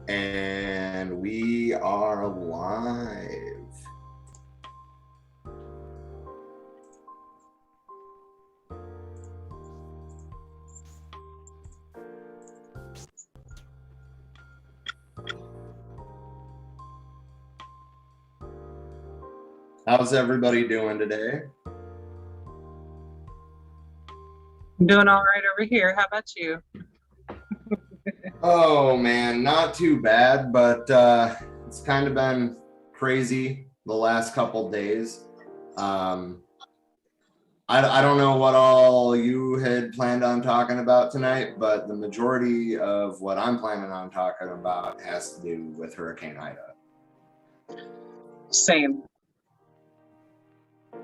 And we are live. How's everybody doing today? I'm doing all right over here. How about you? Oh man, not too bad, but it's kind of been crazy the last couple days. I don't know what all you had planned on talking about tonight, but the majority of what I'm planning on talking about has to do with Hurricane Ida. Same.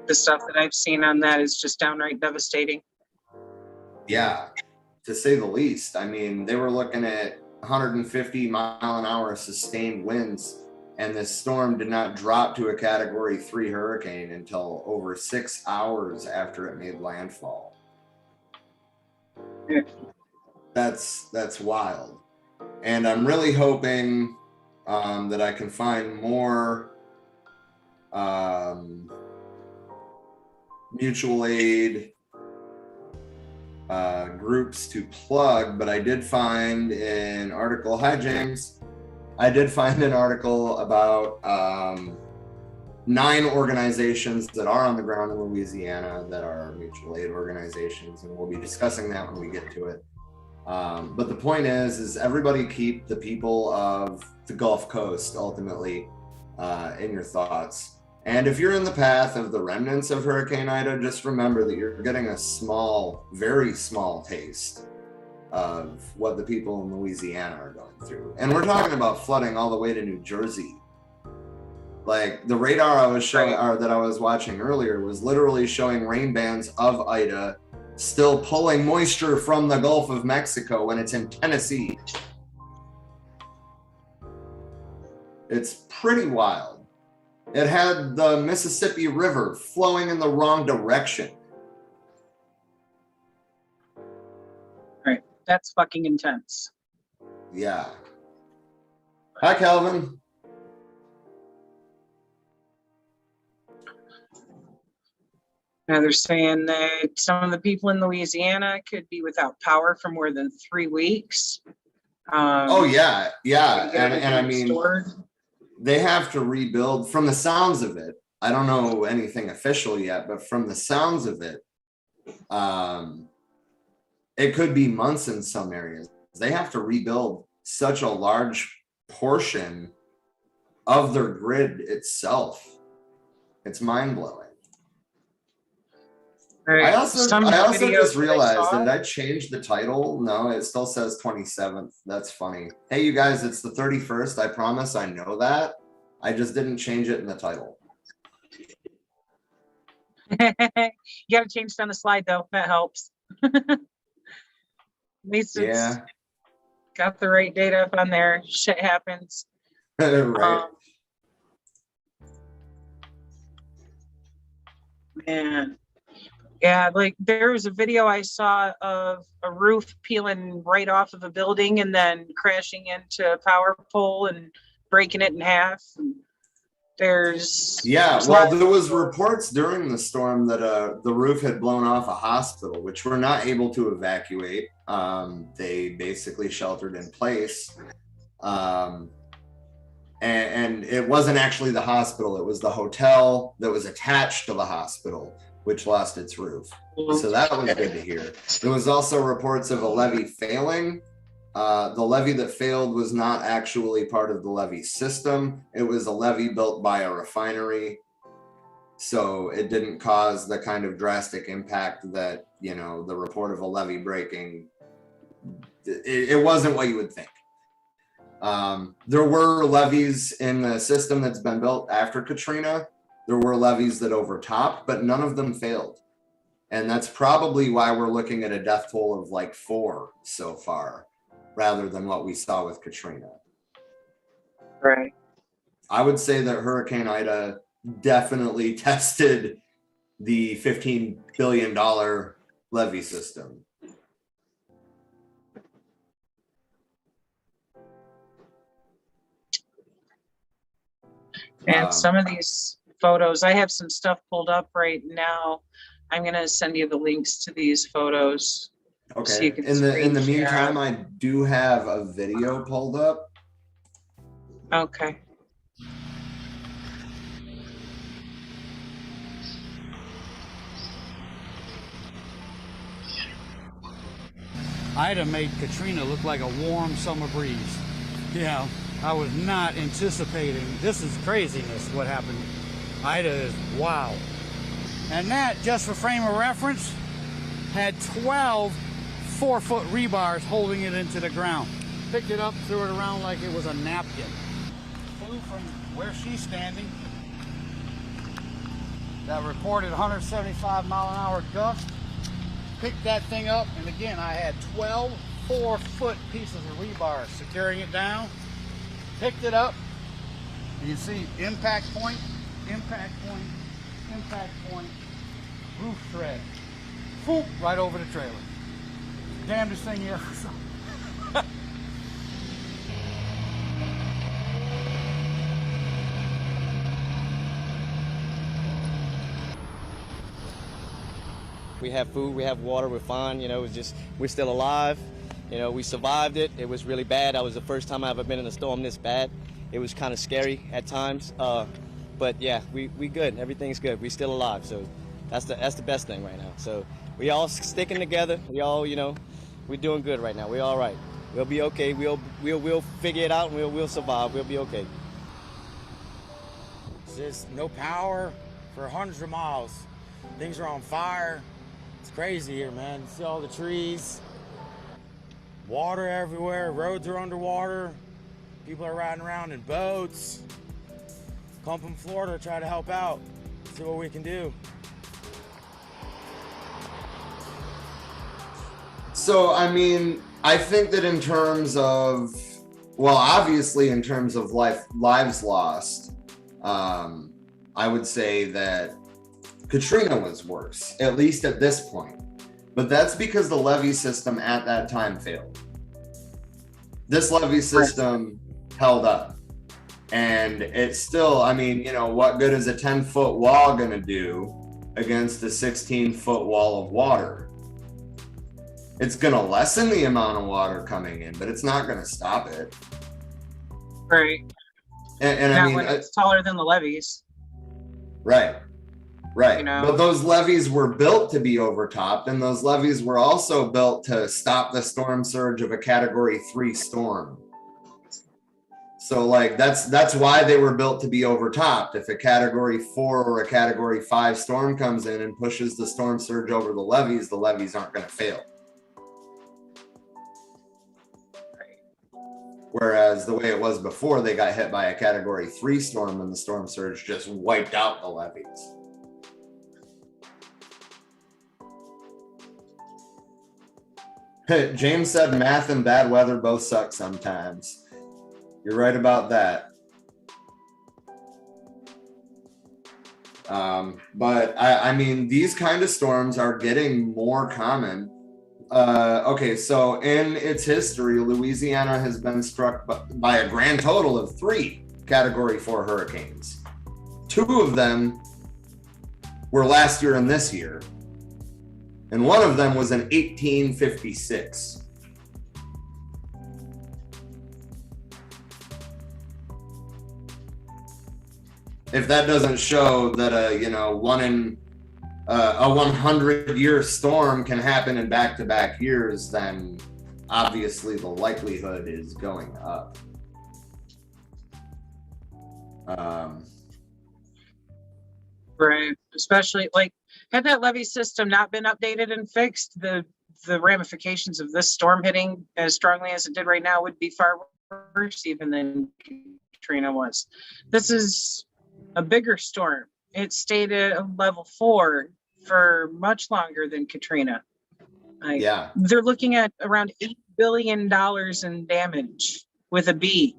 The stuff that I've seen on that is just downright devastating. Yeah, to say the least. I mean, they were looking at 150 mile an hour sustained winds, and this storm did not drop to a Category 3 hurricane until over 6 hours after it made landfall. That's wild. And I'm really hoping that I can find more mutual aid groups to plug, but I did find an article. Hi, James. I did find an article about 9 organizations that are on the ground in Louisiana that are mutual aid organizations, and we'll be discussing that when we get to it. But the point is everybody keep the people of the Gulf Coast ultimately in your thoughts. And if you're in the path of the remnants of Hurricane Ida, just remember that you're getting a small, very small taste of what the people in Louisiana are going through. And we're talking about flooding all the way to New Jersey. Like the radar I was showing, or that I was watching earlier, was literally showing rain bands of Ida still pulling moisture from the Gulf of Mexico when it's in Tennessee. It's pretty wild. It had the Mississippi River flowing in the wrong direction. Right. That's fucking intense. Yeah. Hi, Calvin. Now they're saying that some of the people in Louisiana could be without power for more than 3 weeks. Oh, yeah. And I mean, stored. They have to rebuild from the sounds of it. I don't know anything official yet, but from the sounds of it, it could be months in some areas. They have to rebuild such a large portion of their grid itself. It's mind-blowing. Right. I also just realized that I changed the title. No, it still says 27th. That's funny. Hey, you guys, it's the 31st. I promise I know that. I just didn't change it in the title. You got to change it on the slide, though. That helps. At least it's got the right data up on there. Shit happens. Right. Man. Yeah, like there was a video I saw of a roof peeling right off of a building and then crashing into a power pole and breaking it in half. And there was reports during the storm that the roof had blown off a hospital, which were not able to evacuate. They basically sheltered in place. And it wasn't actually the hospital. It was the hotel that was attached to the hospital, which lost its roof. So that was good to hear. There was also reports of a levee failing. The levee that failed was not actually part of the levee system. It was a levee built by a refinery. So it didn't cause the kind of drastic impact that, you know, the report of a levee breaking, it wasn't what you would think. There were levees in the system that's been built after Katrina. There were levees that overtopped, but none of them failed. And that's probably why we're looking at a death toll of like 4 so far, rather than what we saw with Katrina. Right. I would say that Hurricane Ida definitely tested the $15 billion levee system. And some of these photos, I have some stuff pulled up right now. I'm going to send you the links to these photos. Okay. So you can In the meantime, I do have a video pulled up. Okay. Ida made Katrina look like a warm summer breeze. Yeah, I was not anticipating. This is craziness, what happened. Ida is wow. And that, just for frame of reference, had 12 4-foot rebars holding it into the ground. Picked it up, threw it around like it was a napkin. Flew from where she's standing. That reported 175 mile an hour gust. Picked that thing up, and again, I had 12 4-foot pieces of rebar securing it down. Picked it up, and you see impact point, impact point, impact point, roof thread. Boop, right over the trailer. Damnedest thing you ever saw. We have food, we have water, we're fine, you know, it's just, we're still alive. You know, we survived it. It was really bad. That was the first time I ever been in a storm this bad. It was kind of scary at times. But yeah, we good. Everything's good. We're still alive. So that's the best thing right now. So we all sticking together. We all, you know, we're doing good right now. We're all right. We'll be okay. We'll figure it out and we'll survive. We'll be okay. There's no power for hundreds of miles. Things are on fire. It's crazy here, man. You see all the trees, water everywhere, roads are underwater. People are riding around in boats. Come from Florida to try to help out, see what we can do. So, I mean, I think that in terms of, well, obviously in terms of lives lost, I would say that Katrina was worse, at least at this point. But that's because the levee system at that time failed. This levee system held up. And it's still, I mean, you know, what good is a 10-foot wall going to do against a 16-foot wall of water? It's going to lessen the amount of water coming in, but it's not going to stop it. Right. And I mean, when it's taller than the levees. Right. Right. You know? But those levees were built to be overtopped, and those levees were also built to stop the storm surge of a Category 3 storm. So like that's why they were built to be overtopped. If a Category 4 or a Category 5 storm comes in and pushes the storm surge over the levees aren't going to fail. Whereas the way it was before, they got hit by a Category 3 storm and the storm surge just wiped out the levees. James said math and bad weather both suck sometimes. You're right about that. But I mean, these kind of storms are getting more common. Okay, so in its history, Louisiana has been struck by a grand total of 3 Category 4 hurricanes. 2 of them were last year and this year. And one of them was in 1856. If that doesn't show that a 100-year storm can happen in back-to-back years, then obviously the likelihood is going up. Right. Especially like, had that levee system not been updated and fixed, the ramifications of this storm hitting as strongly as it did right now would be far worse even than Katrina was. This is a bigger storm. It stayed at a level 4 for much longer than Katrina. Yeah. They're looking at around $8 billion in damage with a B.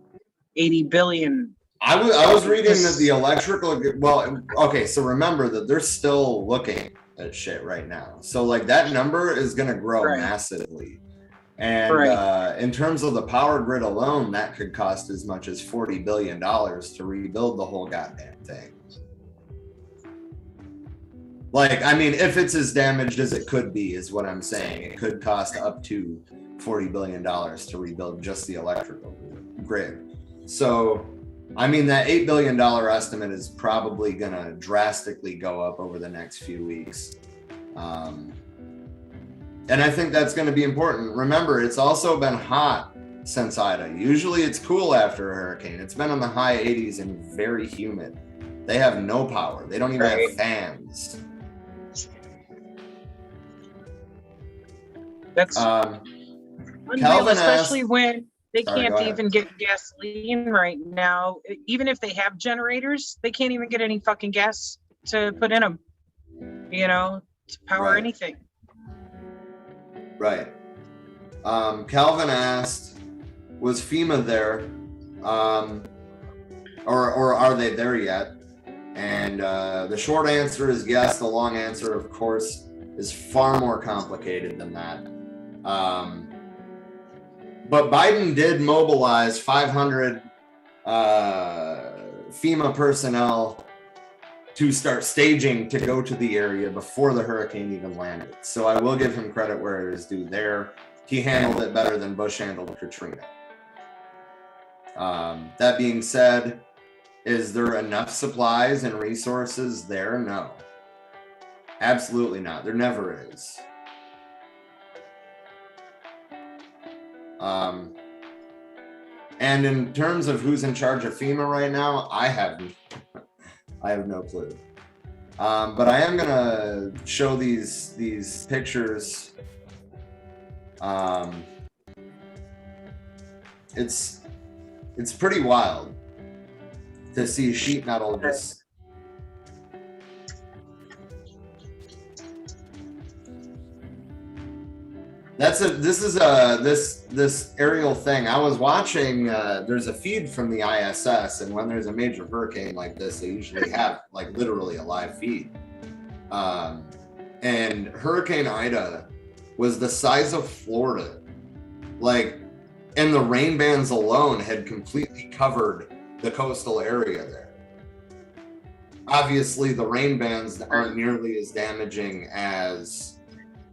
80 billion. I was reading that the electrical, well, okay, so remember that they're still looking at shit right now. So like that number is going to grow massively. And Right. in terms of the power grid alone, that could cost as much as $40 billion to rebuild the whole goddamn thing. Like, I mean, if it's as damaged as it could be, is what I'm saying. It could cost up to $40 billion to rebuild just the electrical grid. So, I mean, that $8 billion estimate is probably going to drastically go up over the next few weeks. And I think that's going to be important. Remember, it's also been hot since Ida. Usually it's cool after a hurricane. It's been in the high 80s and very humid. They have no power. They don't even have fans. That's unreal, especially when they can't even get gasoline right now. Even if they have generators, they can't even get any fucking gas to put in them, you know, to power anything. Right. Calvin asked, was FEMA there? Or are they there yet? And the short answer is yes. The long answer, of course, is far more complicated than that. But Biden did mobilize 500 FEMA personnel to start staging to go to the area before the hurricane even landed. So I will give him credit where it is due there. He handled it better than Bush handled Katrina. That being said, is there enough supplies and resources there? No. Absolutely not. There never is. And in terms of who's in charge of FEMA right now, I have no clue. But I am gonna show these pictures. It's pretty wild to see sheet metal just. This aerial thing. I was watching, there's a feed from the ISS, and when there's a major hurricane like this, they usually have like literally a live feed. And Hurricane Ida was the size of Florida. Like, and the rain bands alone had completely covered the coastal area there. Obviously, the rain bands aren't nearly as damaging as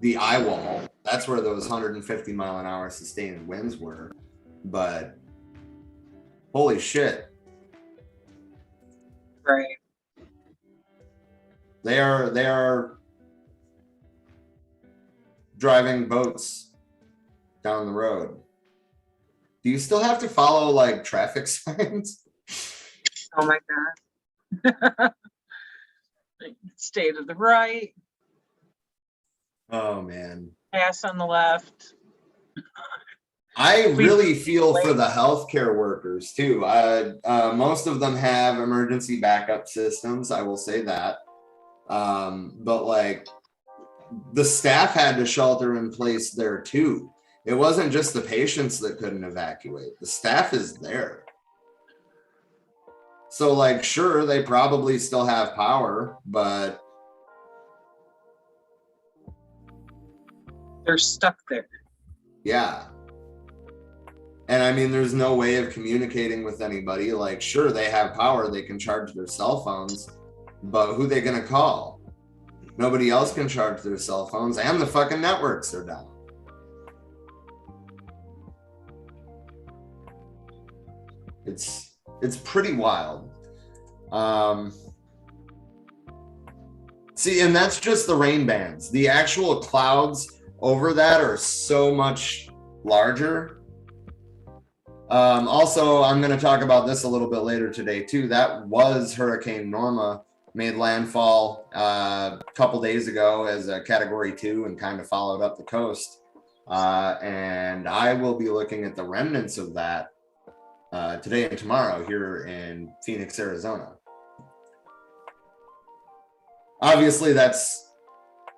the eye wall. That's where those 150 mile an hour sustained winds were. But holy shit. Right. They are driving boats down the road. Do you still have to follow like traffic signs? Oh my God. Stay to the right. Oh man. Pass on the left. I really feel for the healthcare workers too. Most of them have emergency backup systems. I will say that. But like the staff had to shelter in place there too. It wasn't just the patients that couldn't evacuate. The staff is there. So like, sure, they probably still have power, but they're stuck there. Yeah. And I mean, there's no way of communicating with anybody. Like, sure, they have power. They can charge their cell phones, but who are they going to call? Nobody else can charge their cell phones, and the fucking networks are down. It's pretty wild. See, and that's just the rain bands. The actual clouds over that are so much larger. Also, I'm going to talk about this a little bit later today too. That was Hurricane Norma, made landfall a couple days ago as a Category 2 and kind of followed up the coast. And I will be looking at the remnants of that today and tomorrow here in Phoenix, Arizona. Obviously, that's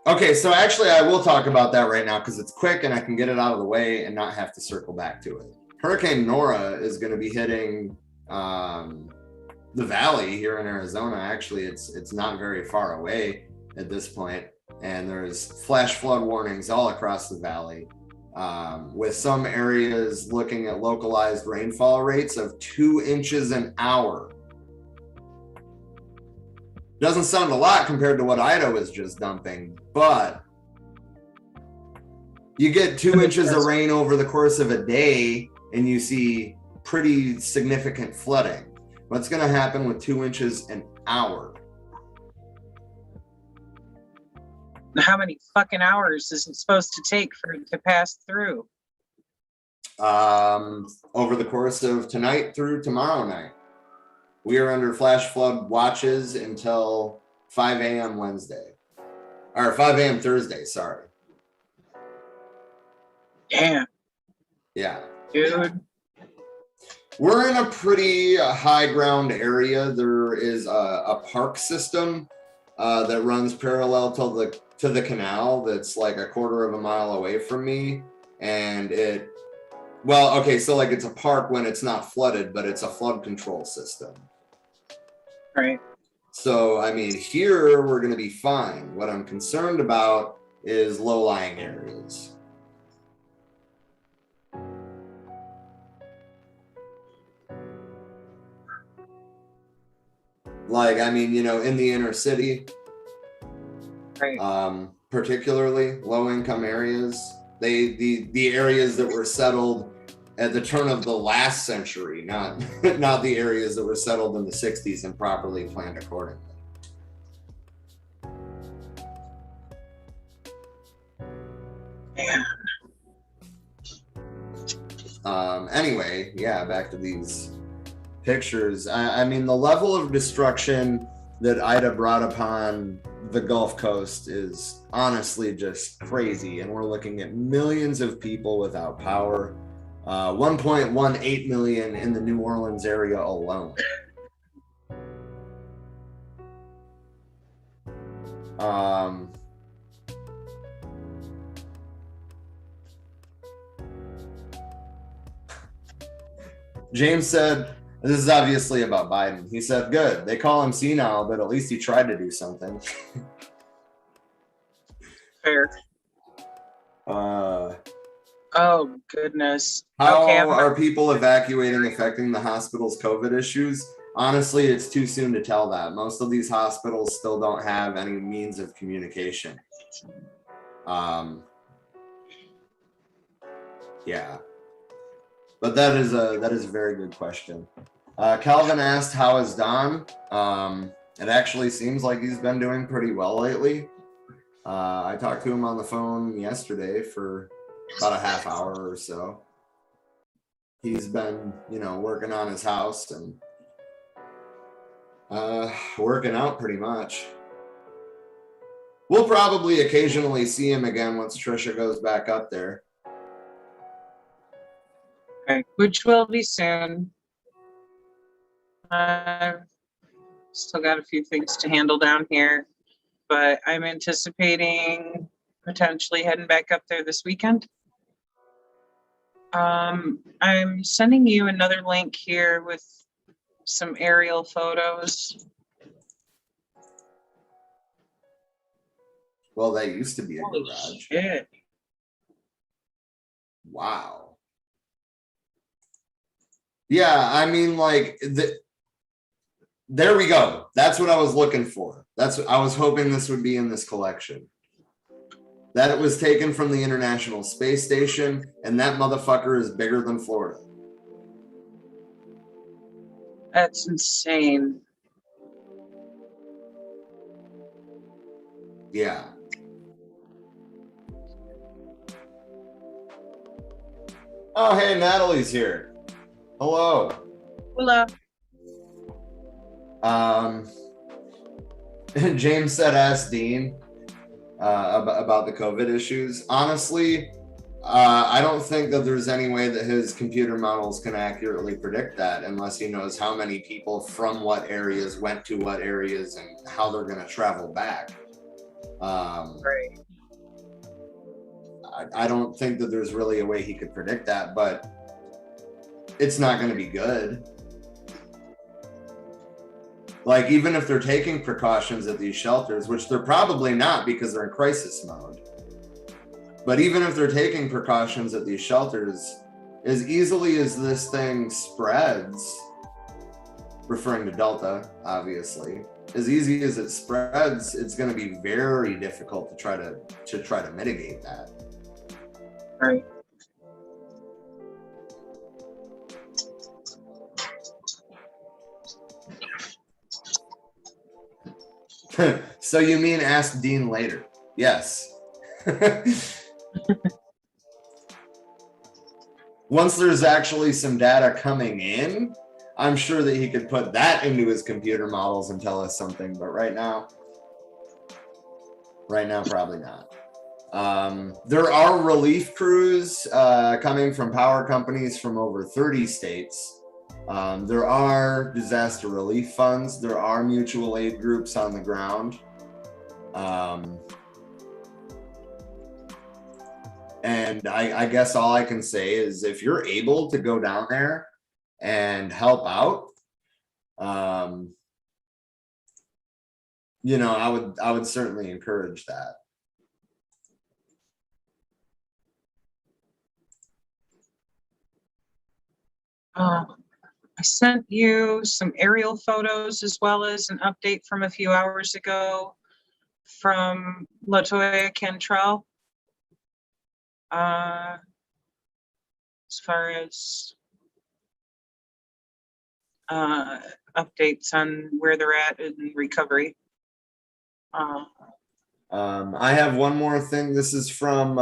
okay. So actually, I will talk about that right now because it's quick and I can get it out of the way and not have to circle back to it. Hurricane Nora is going to be hitting the valley here in Arizona. Actually, it's not very far away at this point, and there's flash flood warnings all across the valley. with some areas looking at localized rainfall rates of 2 inches an hour. Doesn't sound a lot compared to what Idaho is just dumping, but you get 2 inches of rain over the course of a day and you see pretty significant flooding. What's going to happen with 2 inches an hour? How many fucking hours is it supposed to take for it to pass through? Over the course of tonight through tomorrow night. We are under flash flood watches until 5 a.m. Wednesday. Or 5 a.m. Thursday, sorry. Damn. Yeah. Dude. We're in a pretty high ground area. There is a park system that runs parallel to the canal that's like a quarter of a mile away from me. And so like it's a park when it's not flooded, but it's a flood control system. Right. So, I mean, here we're going to be fine. What I'm concerned about is low-lying areas. Like, I mean, you know, in the inner city, right. Particularly low-income areas, the areas that were settled at the turn of the last century, not the areas that were settled in the 60s and properly planned accordingly. Anyway, yeah, back to these pictures. I mean, the level of destruction that Ida brought upon the Gulf Coast is honestly just crazy. And we're looking at millions of people without power. 1.18 million in the New Orleans area alone. James said, this is obviously about Biden. He said, good, they call him senile, but at least he tried to do something. Fair. Oh, goodness. How okay, are people evacuating affecting the hospital's COVID issues? Honestly, it's too soon to tell that. Most of these hospitals still don't have any means of communication. Yeah. But that is a very good question. Calvin asked, how is Don? It actually seems like he's been doing pretty well lately. I talked to him on the phone yesterday for about a half hour or so. He's been, you know, working on his house and working out pretty much. We'll probably occasionally see him again once Trisha goes back up there. Okay, which will be soon. I've still got a few things to handle down here, but I'm anticipating potentially heading back up there this weekend. I'm sending you another link here with some aerial photos. Well, that used to be a Holy garage. shit. Wow. Yeah, I mean, like, there we go. That's what I was looking for. I was hoping this would be in this collection. That it was taken from the International Space Station, and that motherfucker is bigger than Florida. That's insane. Yeah. Oh, hey, Natalie's here. Hello. Hello. James said, ask Dean about the COVID issues. Honestly, I don't think that there's any way that his computer models can accurately predict that unless he knows how many people from what areas went to what areas and how they're going to travel back. Right. I don't think that there's really a way he could predict that, but it's not going to be good. Like, even if they're taking precautions at these shelters, which they're probably not because they're in crisis mode. But even if they're taking precautions at these shelters, as easily as this thing spreads, referring to Delta, obviously, as easy as it spreads, it's going to be very difficult to try to mitigate that. Right. So you mean ask Dean later? Yes. Once there's actually some data coming in, I'm sure that he could put that into his computer models and tell us something. But right now, probably not. There are relief crews coming from power companies from over 30 states. There are disaster relief funds. There are mutual aid groups on the ground. And I guess all I can say is if you're able to go down there and help out, you know, I would certainly encourage that. I sent you some aerial photos as well as an update from a few hours ago from Latoya Cantrell. As far as updates on where they're at in recovery. I have one more thing. This is from,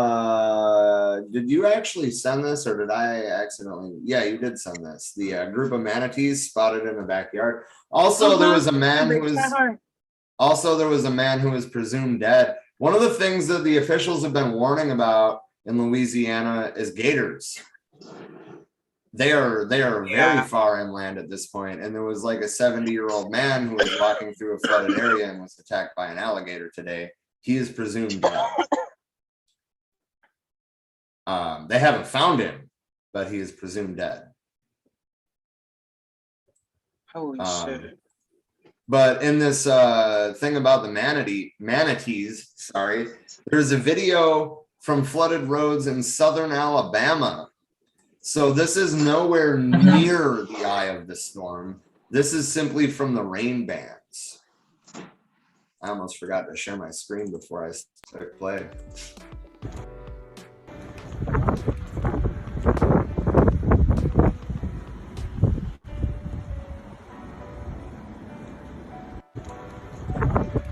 did you actually send this or did I accidentally? Yeah, you did send this. The group of manatees spotted in the backyard. Also, there was a man who was presumed dead. One of the things that the officials have been warning about in Louisiana is gators. They are very far inland at this point, and there was like a 70-year-old man who was walking through a flooded area and was attacked by an alligator today. He is presumed dead. They haven't found him, but he is presumed dead. Holy shit. But in this thing about the manatees, sorry, there's a video from flooded roads in southern Alabama. So this is nowhere near the eye of the storm. This is simply from the rain bands. I almost forgot to share my screen before I start play.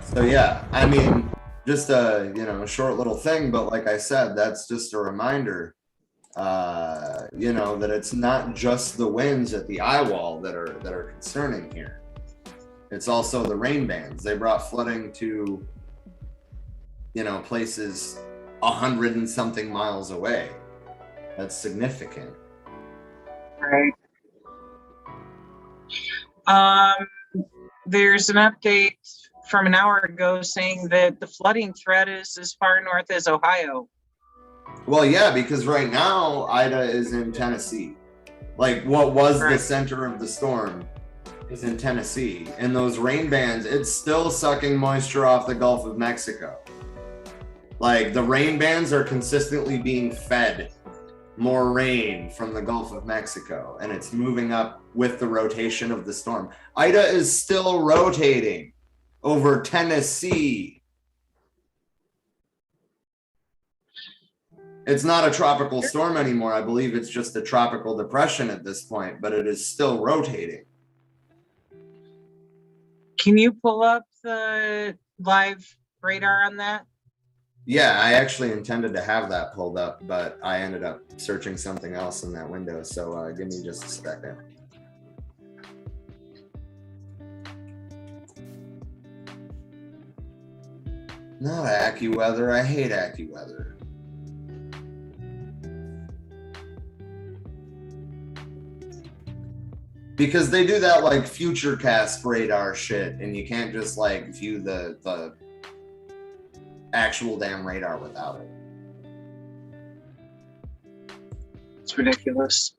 So yeah, I mean, just a short little thing, but like I said, that's just a reminder, that it's not just the winds at the eye wall that are concerning here. It's also the rain bands. They brought flooding to, places 100 and something miles away. That's significant. Right. There's an update from an hour ago saying that the flooding threat is as far north as Ohio. Well, yeah, because right now Ida is in Tennessee. Like what was the center of the storm is in Tennessee. And those rain bands, it's still sucking moisture off the Gulf of Mexico. Like the rain bands are consistently being fed more rain from the Gulf of Mexico, and it's moving up with the rotation of the storm. Ida is still rotating over Tennessee. It's not a tropical storm anymore. I believe it's just a tropical depression at this point, but it is still rotating. Can you pull up the live radar on that? Yeah, I actually intended to have that pulled up, but I ended up searching something else in that window. So give me just a second. Not AccuWeather. I hate AccuWeather. Because they do that like futurecast radar shit, and you can't just like view the actual damn radar without it. It's ridiculous.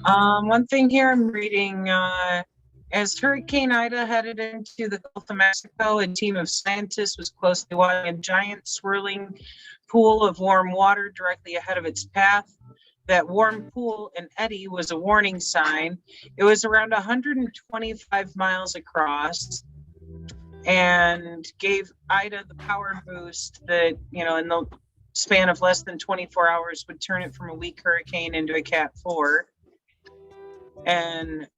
One thing here I'm reading, as Hurricane Ida headed into the Gulf of Mexico, a team of scientists was closely watching a giant swirling pool of warm water directly ahead of its path. That warm pool and eddy was a warning sign. It was around 125 miles across and gave Ida the power boost that, in the span of less than 24 hours would turn it from a weak hurricane into a Cat 4. And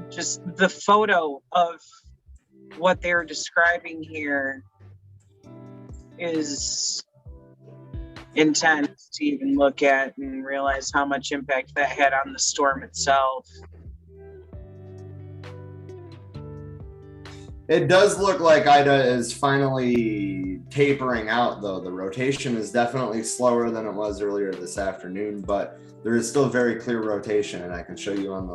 just the photo of what they're describing here is intense to even look at and realize how much impact that had on the storm itself. It does look like Ida is finally tapering out, though. The rotation is definitely slower than it was earlier this afternoon, but there is still very clear rotation, and I can show you on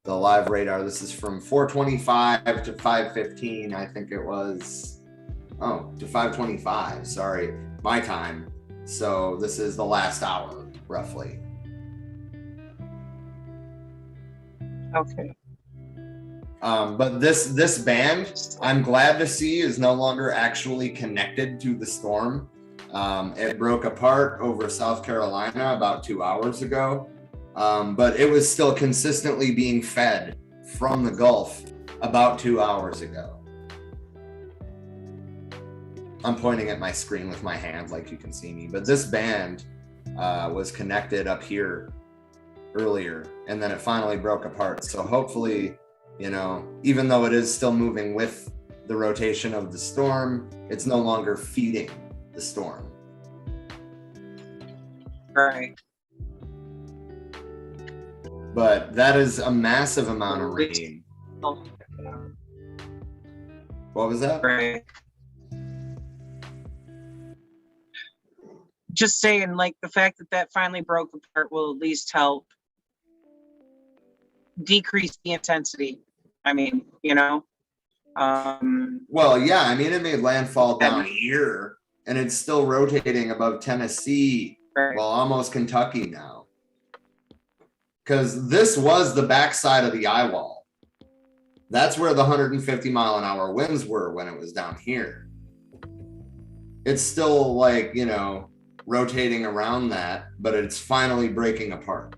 the live radar. This is from 425 to 515, I think it was. Oh, to 525, sorry, my time. So this is the last hour, roughly. Okay. But this band, I'm glad to see, is no longer actually connected to the storm. It broke apart over South Carolina about 2 hours ago, but it was still consistently being fed from the Gulf about 2 hours ago. I'm pointing at my screen with my hand like you can see me, but this band was connected up here earlier, and then it finally broke apart. So hopefully, even though it is still moving with the rotation of the storm, it's no longer feeding the storm. Right. But that is a massive amount of rain. What was that? Right. Just saying, like, the fact that finally broke apart will at least help decrease the intensity. I mean, Well, yeah, I mean, it made landfall down here, and it's still rotating above Tennessee, right. well, almost Kentucky now. Because this was the backside of the eye wall. That's where the 150 mile an hour winds were when it was down here. It's still like, rotating around that, but it's finally breaking apart.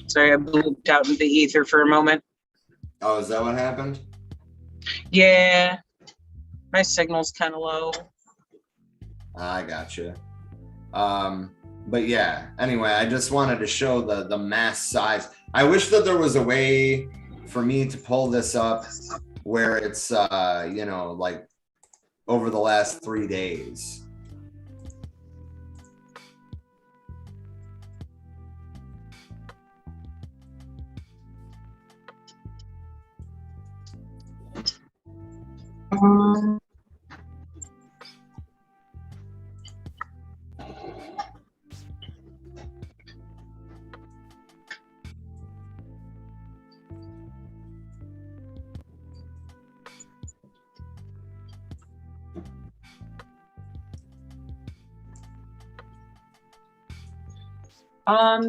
Sorry, I bleeped out in the ether for a moment. Oh, is that what happened? Yeah, my signal's kind of low. I gotcha. But yeah, anyway, I just wanted to show the mass size. I wish that there was a way for me to pull this up where it's, like over the last 3 days.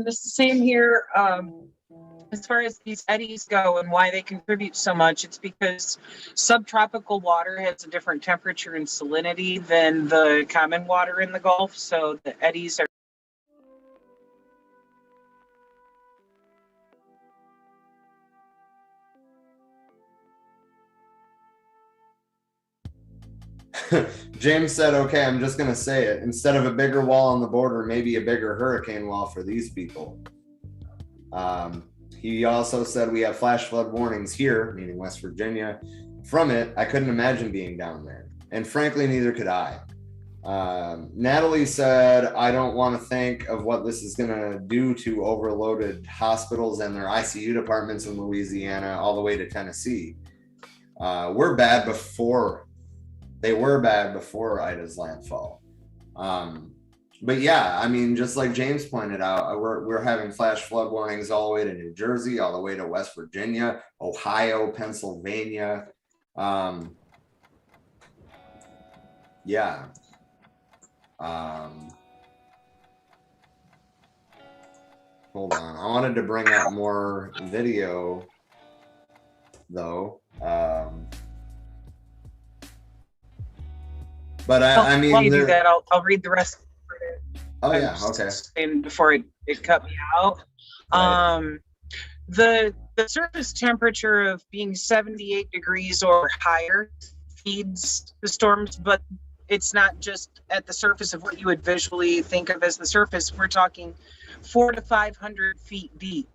The same here. As far as these eddies go and why they contribute so much, it's because subtropical water has a different temperature and salinity than the common water in the Gulf. So the eddies are. James said, okay, I'm just going to say it. Instead of a bigger wall on the border, maybe a bigger hurricane wall for these people. He also said we have flash flood warnings here, meaning West Virginia. From it, I couldn't imagine being down there. And frankly, neither could I. Natalie said, I don't want to think of what this is going to do to overloaded hospitals and their ICU departments in Louisiana all the way to Tennessee. We're bad before. They were bad before Ida's landfall. But yeah, I mean, just like James pointed out, we're having flash flood warnings all the way to New Jersey, all the way to West Virginia, Ohio, Pennsylvania. Yeah. Hold on. I wanted to bring up more video, though. But I mean, while you do that, I'll read the rest. Oh yeah, okay. And before it cut me out, Right. The surface temperature of being 78 degrees or higher feeds the storms, but it's not just at the surface of what you would visually think of as the surface. We're talking 400 to 500 feet deep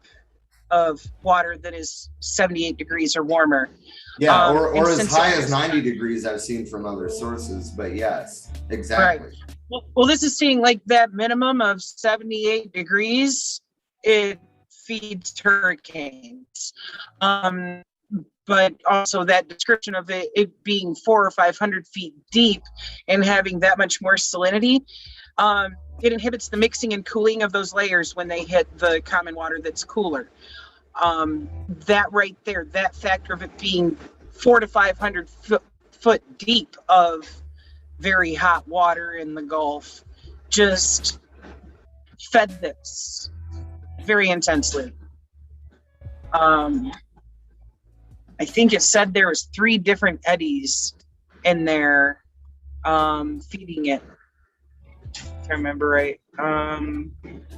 of water that is 78 degrees or warmer. Yeah, or as high as 90 degrees I've seen from other sources, but yes, exactly. Right. Well, this is seeing like that minimum of 78 degrees. It feeds hurricanes. But also that description of it being 400 or 500 feet deep and having that much more salinity, it inhibits the mixing and cooling of those layers when they hit the common water that's cooler. That right there, that factor of it being 400 to 500 foot deep of very hot water in the Gulf just fed this very intensely. I think it said there was 3 different eddies in there feeding it. If I remember right.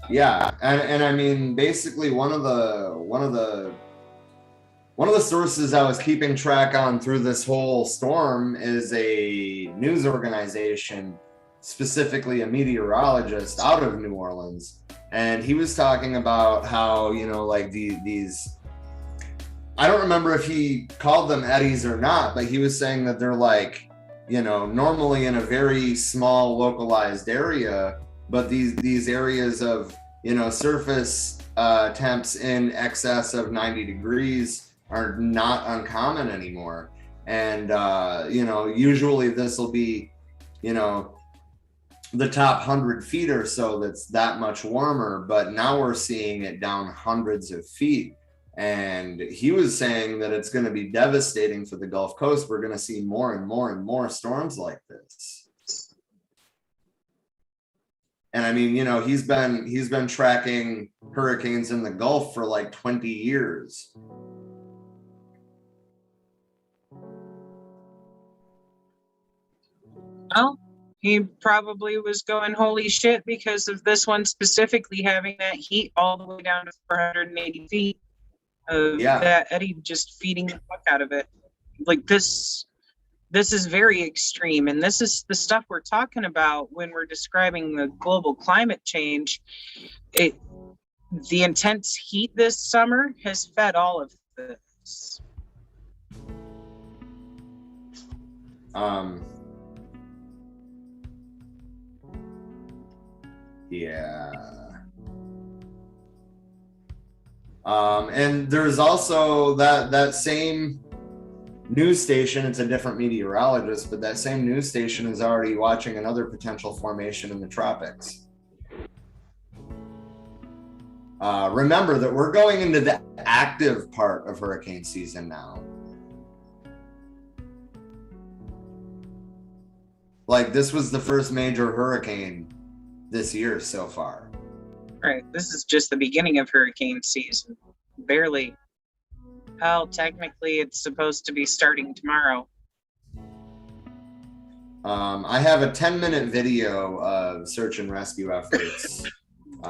Yeah, and I mean, basically one of the sources I was keeping track on through this whole storm is a news organization, specifically a meteorologist out of New Orleans, and he was talking about how, you know, like these I don't remember if he called them eddies or not, but he was saying that they're like, you know, normally in a very small localized area, but these areas of, you know, surface temps in excess of 90 degrees are not uncommon anymore. And, you know, usually this will be, you know, the top 100 feet or so that's that much warmer, but now we're seeing it down hundreds of feet. And he was saying that it's going to be devastating for the Gulf Coast. We're going to see more and more and more storms like this. And I mean, you know, he's been tracking hurricanes in the Gulf for like 20 years. Well, he probably was going holy shit because of this one specifically having that heat all the way down to 480 feet. That eddy just feeding the fuck out of it. Like this is very extreme, and this is the stuff we're talking about when we're describing the global climate change. The intense heat this summer has fed all of this. Yeah. And there's also that same news station, it's a different meteorologist, but that same news station is already watching another potential formation in the tropics. Remember that we're going into the active part of hurricane season now. Like, this was the first major hurricane this year so far. Right, this is just the beginning of hurricane season. Barely. Hell, technically it's supposed to be starting tomorrow. I have a 10-minute video of search and rescue efforts.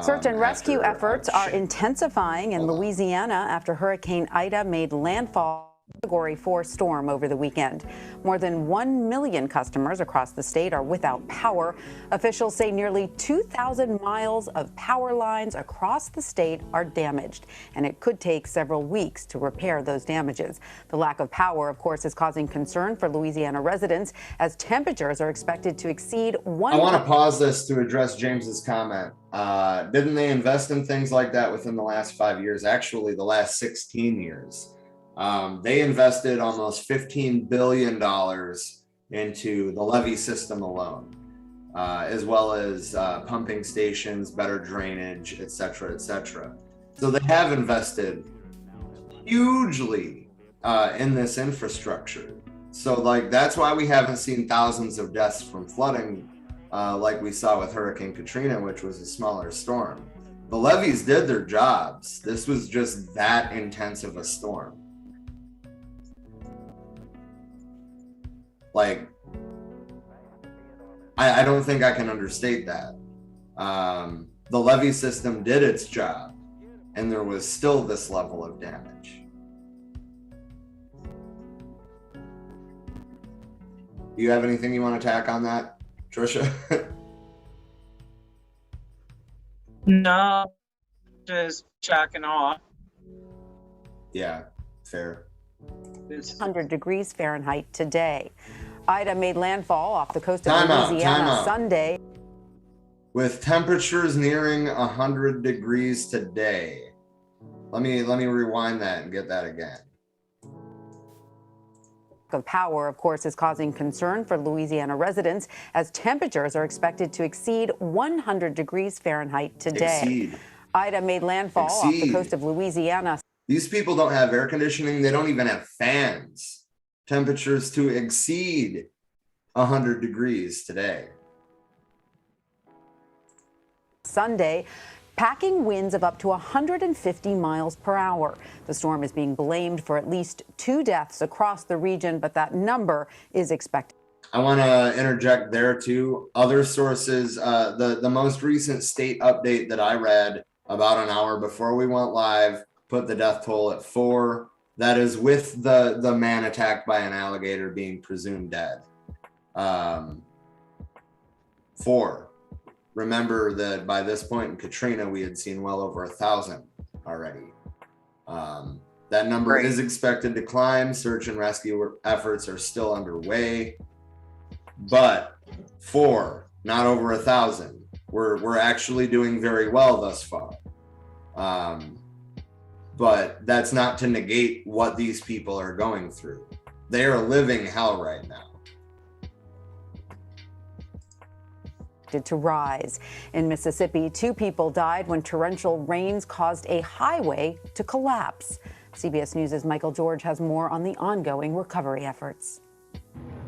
Search and rescue efforts are intensifying in Louisiana after Hurricane Ida made landfall. Category 4 storm over the weekend. More than 1 million customers across the state are without power. Officials say nearly 2,000 miles of power lines across the state are damaged, and it could take several weeks to repair those damages. The lack of power, of course, is causing concern for Louisiana residents as temperatures are expected to exceed 100. I want to pause this to address James's comment. Didn't they invest in things like that within the last 5 years? Actually, the last 16 years. They invested almost $15 billion into the levee system alone, as well as pumping stations, better drainage, et cetera, et cetera. So they have invested hugely in this infrastructure. So like that's why we haven't seen thousands of deaths from flooding like we saw with Hurricane Katrina, which was a smaller storm. The levees did their jobs. This was just that intense of a storm. Like, I don't think I can understate that. The levee system did its job, and there was still this level of damage. Do you have anything you want to tack on that, Trisha? No, just shock and awe. Yeah, fair. 100 degrees Fahrenheit today. Ida made landfall off the coast of Louisiana Sunday. With temperatures nearing 100 degrees today. Let me rewind that and get that again. Of power, of course, is causing concern for Louisiana residents as temperatures are expected to exceed 100 degrees Fahrenheit today. Ida made landfall off the coast of Louisiana. These people don't have air conditioning. They don't even have fans. Temperatures to exceed 100 degrees today. Sunday, packing winds of up to 150 miles per hour. The storm is being blamed for at least 2 deaths across the region, but that number is expected. I want to interject there too. Other sources, the most recent state update that I read about an hour before we went live put the death toll at 4. That is with the man attacked by an alligator being presumed dead. 4. Remember that by this point in Katrina, we had seen well over 1,000 already. That number is expected to climb. Search and rescue efforts are still underway, but 4, not over 1,000. We're actually doing very well thus far. But that's not to negate what these people are going through. They are living hell right now. To rise. In Mississippi, 2 people died when torrential rains caused a highway to collapse. CBS News' Michael George has more on the ongoing recovery efforts.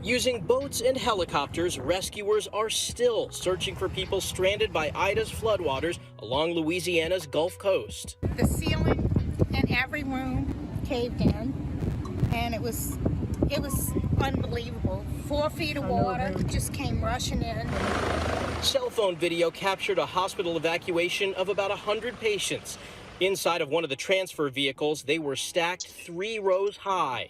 Using boats and helicopters, rescuers are still searching for people stranded by Ida's floodwaters along Louisiana's Gulf Coast. The ceiling in every room caved in, and it was unbelievable. 4 feet of water just came rushing in. Cell phone video captured a hospital evacuation of about 100 patients. Inside of one of the transfer vehicles, they were stacked 3 rows high.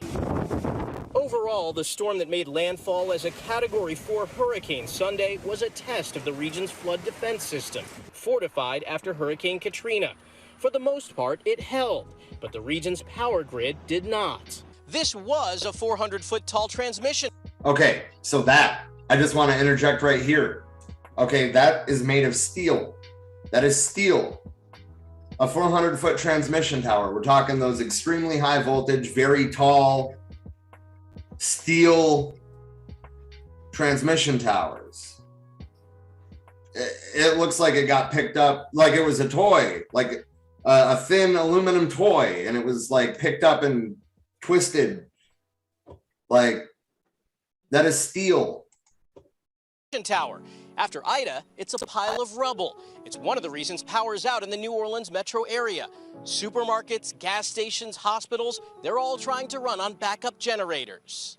Overall, the storm that made landfall as a Category 4 hurricane Sunday was a test of the region's flood defense system, fortified after Hurricane Katrina. For the most part, it held, but the region's power grid did not. This was a 400-foot tall transmission. Okay, so that, I just want to interject right here. Okay, that is made of steel. That is steel. A 400-foot transmission tower. We're talking those extremely high voltage, very tall steel transmission towers. It looks like it got picked up like it was a toy, like a thin aluminum toy, and it was like picked up and twisted. Like, that is steel. Tower. After Ida, it's a pile of rubble. It's one of the reasons power is out in the New Orleans metro area. Supermarkets, gas stations, hospitals, they're all trying to run on backup generators.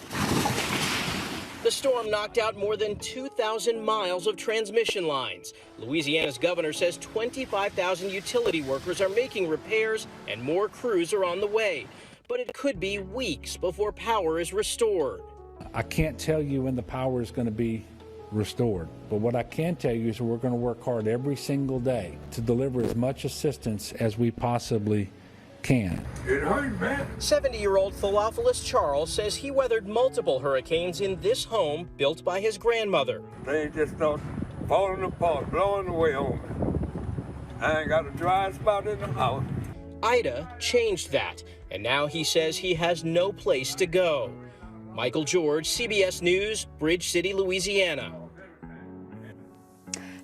The storm knocked out more than 2,000 miles of transmission lines. Louisiana's governor says 25,000 utility workers are making repairs and more crews are on the way. But it could be weeks before power is restored. I can't tell you when the power is going to be restored, but what I can tell you is we're going to work hard every single day to deliver as much assistance as we possibly can. It hurt, man. 70-year-old Theophilus Charles says he weathered multiple hurricanes in this home built by his grandmother. They just start falling apart, blowing away on me. I ain't got a dry spot in the house. Ida changed that, and now he says he has no place to go. Michael George, CBS News, Bridge City, Louisiana.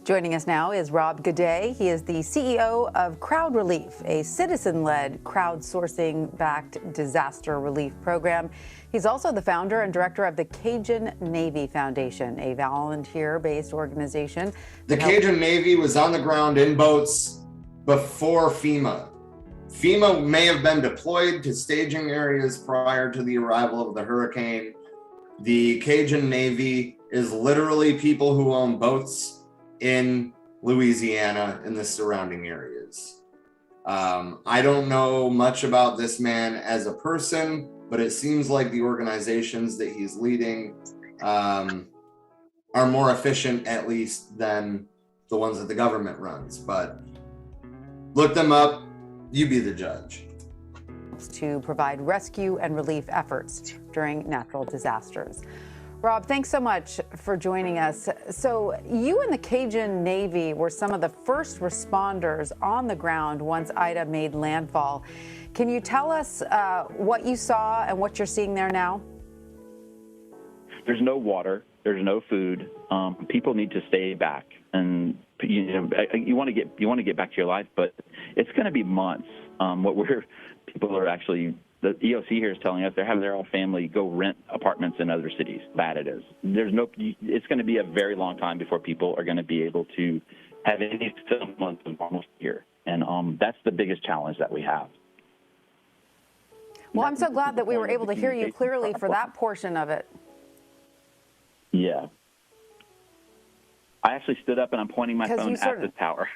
Joining us now is Rob Godet. He is the CEO of Crowd Relief, a citizen-led crowdsourcing-backed disaster relief program. He's also the founder and director of the Cajun Navy Foundation, a volunteer-based organization. The Cajun Navy was on the ground in boats before FEMA. FEMA may have been deployed to staging areas prior to the arrival of the hurricane. The Cajun Navy is literally people who own boats in Louisiana and the surrounding areas. I don't know much about this man as a person, but it seems like the organizations that he's leading are more efficient, at least, than the ones that the government runs. But look them up, you be the judge. To provide rescue and relief efforts during natural disasters. Rob, thanks so much for joining us. So you and the Cajun Navy were some of the first responders on the ground once Ida made landfall. Can you tell us what you saw and what you're seeing there now? There's no water. There's no food. People need to stay back, and you want to get back to your life, but it's going to be months. People are actually. The EOC here is telling us they're having their whole family go rent apartments in other cities. Bad it is. It's going to be a very long time before people are going to be able to have any semblance of normalcy here. And that's the biggest challenge that we have. Well, I'm so glad that we were able to hear you clearly for that portion of it. Yeah. I actually stood up and I'm pointing my phone at the tower.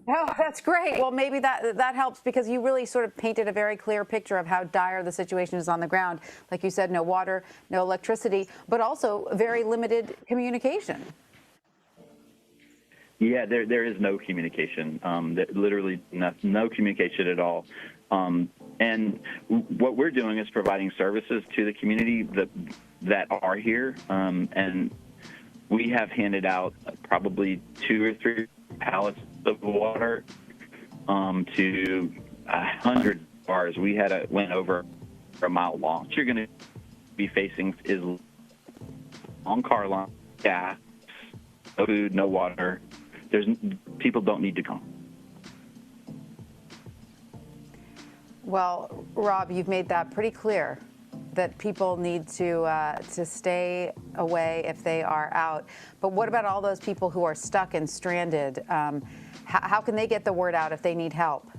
Oh, that's great. Well, maybe that helps because you really sort of painted a very clear picture of how dire the situation is on the ground. Like you said, no water, no electricity, but also very limited communication. Yeah, there is no communication. Literally no communication at all. And what we're doing is providing services to the community that are here. And we have handed out probably 2 or 3 pallets of water to 100 bars. We went over a mile long. What you're going to be facing is long car line, gas, no food, no water. People don't need to come. Well, Rob, you've made that pretty clear that people need to stay away if they are out. But what about all those people who are stuck and stranded? How can they get the word out if they need help?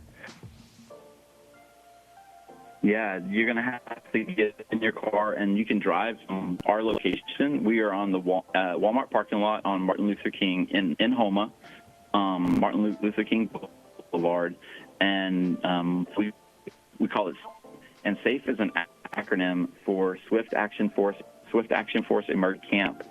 Yeah, you're going to have to get in your car and you can drive from our location. We are on the Walmart parking lot on Martin Luther King in Houma, Martin Luther King Boulevard. And we call it, and SAFE is an acronym for Swift Action Force Emerge Camp,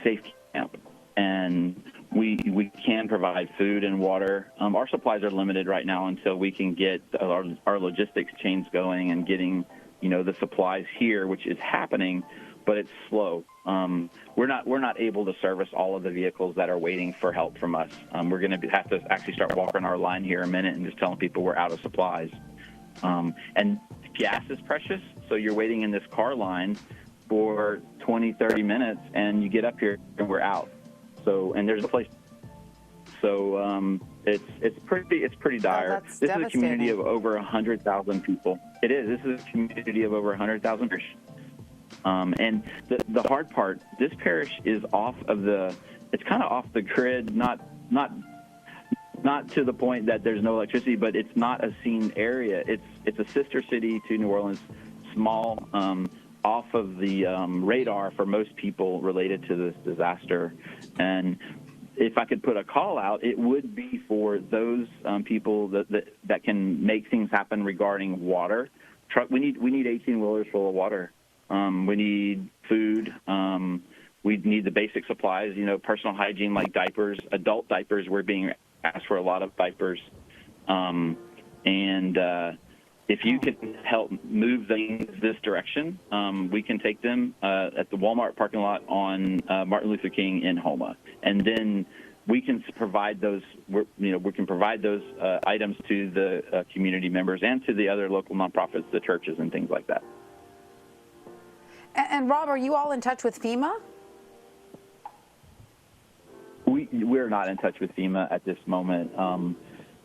Safe Camp. And we can provide food and water. Our supplies are limited right now until we can get our logistics chains going and getting, the supplies here, which is happening, but it's slow. We're not able to service all of the vehicles that are waiting for help from us. We're going to have to actually start walking our line here in a minute and just telling people we're out of supplies. And gas is precious, so you're waiting in this car line for 20, 30 minutes, and you get up here and we're out. So, and there's a place. So it's pretty dire. This is a community of over 100,000 people. It is. This is a community of over 100,000 people. And the hard part, this parish is it's kind of off the grid, not to the point that there's no electricity, but it's not a seen area. It's a sister city to New Orleans, small, off of the radar for most people related to this disaster. And if I could put a call out, it would be for those people that can make things happen regarding water. We need 18-wheelers full of water. We need food. We need the basic supplies, personal hygiene like diapers, adult diapers. We're being asked for a lot of diapers. If you can help move things this direction, we can take them at the Walmart parking lot on Martin Luther King in Houma, and then we can provide those. We can provide those items to the community members and to the other local nonprofits, the churches, and things like that. And Rob, are you all in touch with FEMA? We're not in touch with FEMA at this moment.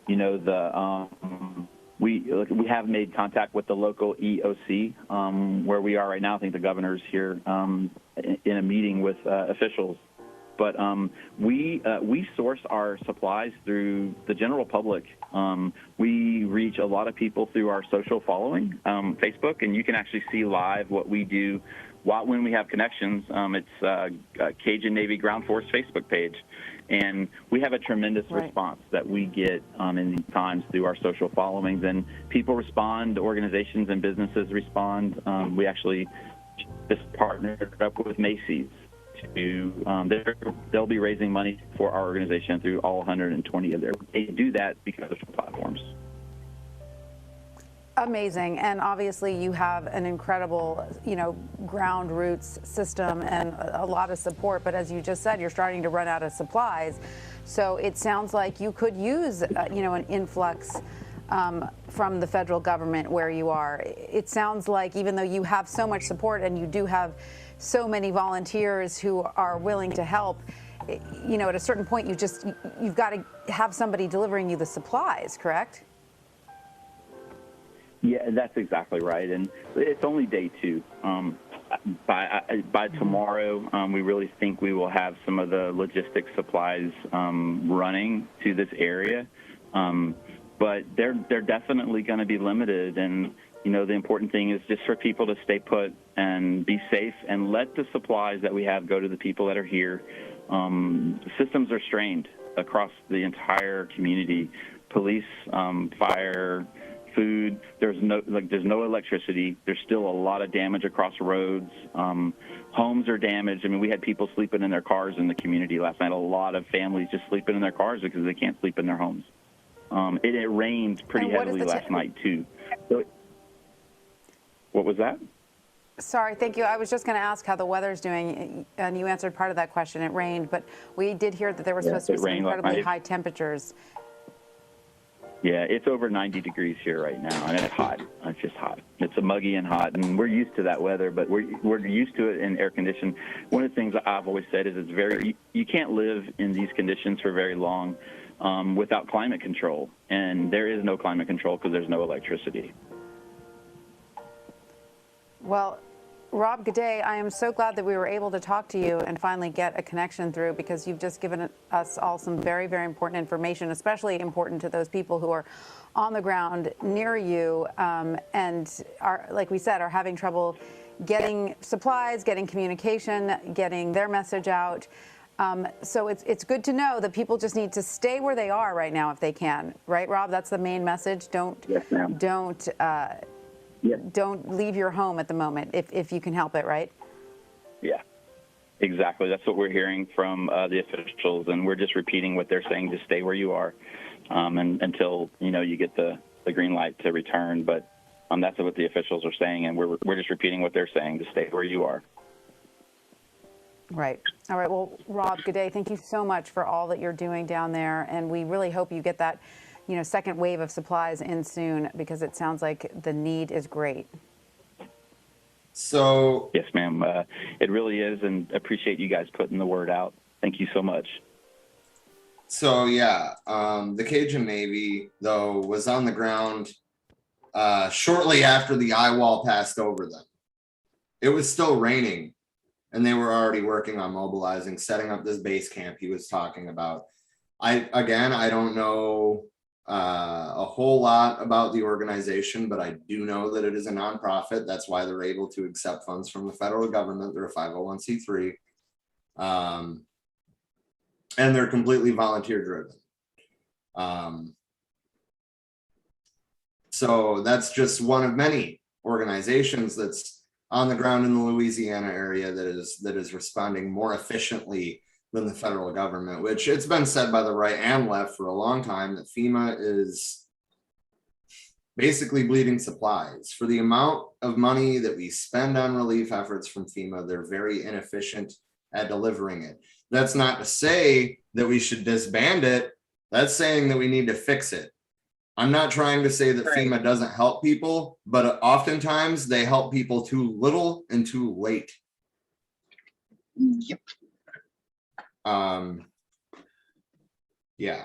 You know, we have made contact with the local EOC where we are right now. I think the governor's here in a meeting with officials. But we source our supplies through the general public. We reach a lot of people through our social following, Facebook, and you can actually see live what we do when we have connections. It's Cajun Navy Ground Force Facebook page. And we have a tremendous response that we get in these times through our social followings. And people respond, organizations and businesses respond. We actually just partnered up with Macy's. They'll be raising money for our organization through all 120 of they do that because of platforms. Amazing. And obviously you have an incredible, ground roots system and a lot of support. But as you just said, you're starting to run out of supplies. So it sounds like you could use, an influx from the federal government where you are. It sounds like even though you have so much support and you do have so many volunteers who are willing to help, at a certain point you've got to have somebody delivering you the supplies, correct? Yeah, that's exactly right. And it's only day 2. By tomorrow, we really think we will have some of the logistics supplies running to this area. But they're definitely going to be limited. And, the important thing is just for people to stay put and be safe and let the supplies that we have go to the people that are here. The systems are strained across the entire community. Police, fire, food. There's no electricity. There's still a lot of damage across roads. Homes are damaged. I mean, we had people sleeping in their cars in the community last night. A lot of families just sleeping in their cars because they can't sleep in their homes. It rained pretty heavily last night too. So, what was that? Sorry, thank you. I was just going to ask how the weather's doing, and you answered part of that question. It rained, but we did hear that there were supposed to be some incredibly high temperatures. Yeah, it's over 90 degrees here right now, and it's hot. It's just hot. It's muggy and hot, and we're used to that weather, but we're used to it in air conditioned. One of the things I've always said is you can't live in these conditions for very long without climate control, and there is no climate control because there's no electricity. Well, Rob Gaudet, I am so glad that we were able to talk to you and finally get a connection through, because you've just given us all some very, very important information, especially important to those people who are on the ground near you and are, like we said, are having trouble getting supplies, getting communication, getting their message out. So it's good to know that people just need to stay where they are right now if they can. Right, Rob? That's the main message. Yes, ma'am. Don't leave your home at the moment if you can help it, right? Yeah, exactly. That's what we're hearing from the officials, and we're just repeating what they're saying. Just stay where you are and until you get the green light to return. But that's what the officials are saying, and we're just repeating what they're saying. To stay where you are. Right. All right. Well, Rob Gaudet, thank you so much for all that you're doing down there, and we really hope you get that second wave of supplies in soon, because it sounds like the need is great. So yes, ma'am. It really is, and appreciate you guys putting the word out. Thank you so much. So yeah, the Cajun Navy though was on the ground shortly after the eye wall passed over them. It was still raining, and they were already working on mobilizing, setting up this base camp he was talking about. I don't know a whole lot about the organization, but I do know that it is a nonprofit. That's why they're able to accept funds from the federal government. They're a 501c3, and they're completely volunteer driven. So that's just one of many organizations that's on the ground in the Louisiana area that is responding more efficiently than the federal government, which it's been said by the right and left for a long time that FEMA is basically bleeding supplies. For the amount of money that we spend on relief efforts from FEMA, they're very inefficient at delivering it. That's not to say that we should disband it. That's saying that we need to fix it. I'm not trying to say that FEMA doesn't help people, but oftentimes they help people too little and too late. Yep. Yeah.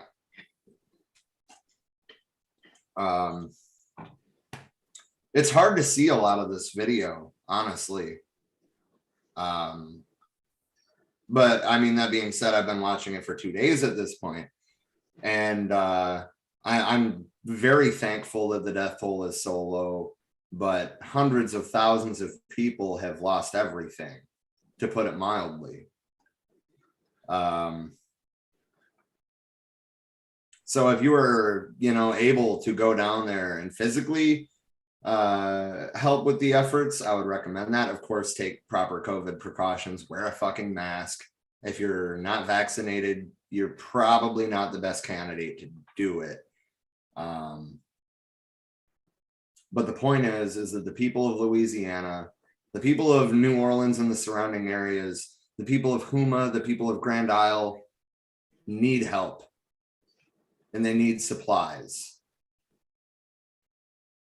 It's hard to see a lot of this video, honestly. But I mean, that being said, I've been watching it for 2 days at this point, and I'm very thankful that the death toll is so low, but hundreds of thousands of people have lost everything, to put it mildly. So if you were, able to go down there and physically help with the efforts, I would recommend that. Of course, take proper COVID precautions, wear a fucking mask. If you're not vaccinated, you're probably not the best candidate to do it. But the point is that the people of Louisiana, the people of New Orleans and the surrounding areas, the people of Houma, the people of Grand Isle need help, and they need supplies.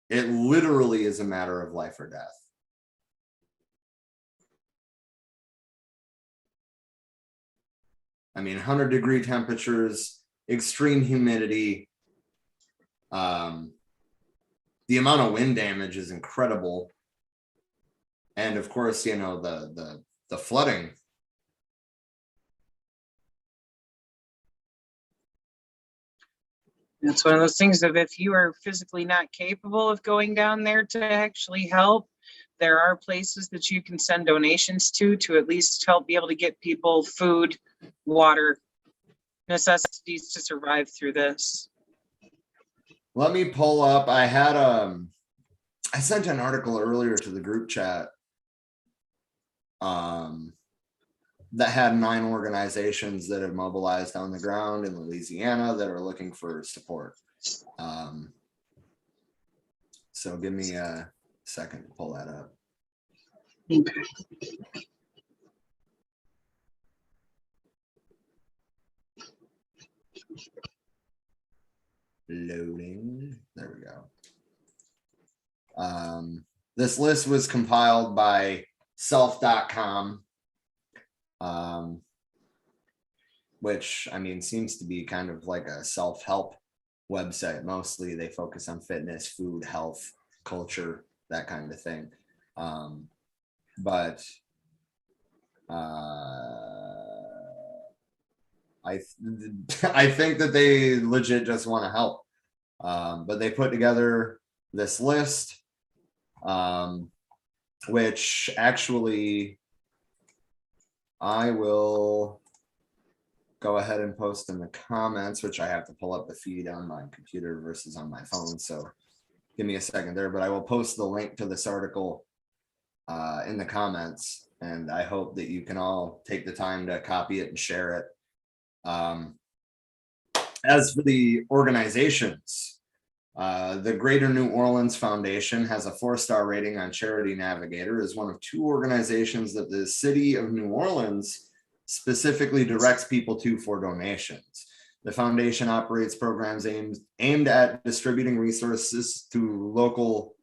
It literally is a matter of life or death. I mean, 100-degree temperatures, extreme humidity. The amount of wind damage is incredible. And of course, the flooding. It's one of those things of, if you are physically not capable of going down there to actually help, there are places that you can send donations to at least help be able to get people food, water, necessities to survive through this. Let me pull up. I sent an article earlier to the group chat that had 9 organizations that have mobilized on the ground in Louisiana that are looking for support. So give me a second to pull that up. Okay. Loading. There we go. This list was compiled by self.com, which, I mean, seems to be kind of like a self-help website. Mostly they focus on fitness, food, health, culture, that kind of thing. But I think that they legit just want to help. But they put together this list, which actually I will go ahead and post in the comments, which I have to pull up the feed on my computer versus on my phone. So give me a second there, but I will post the link to this article in the comments, and I hope that you can all take the time to copy it and share it. As for the organizations, the Greater New Orleans Foundation has a 4-star rating on Charity Navigator, is one of 2 organizations that the city of New Orleans specifically directs people to for donations. The foundation operates programs aimed at distributing resources to local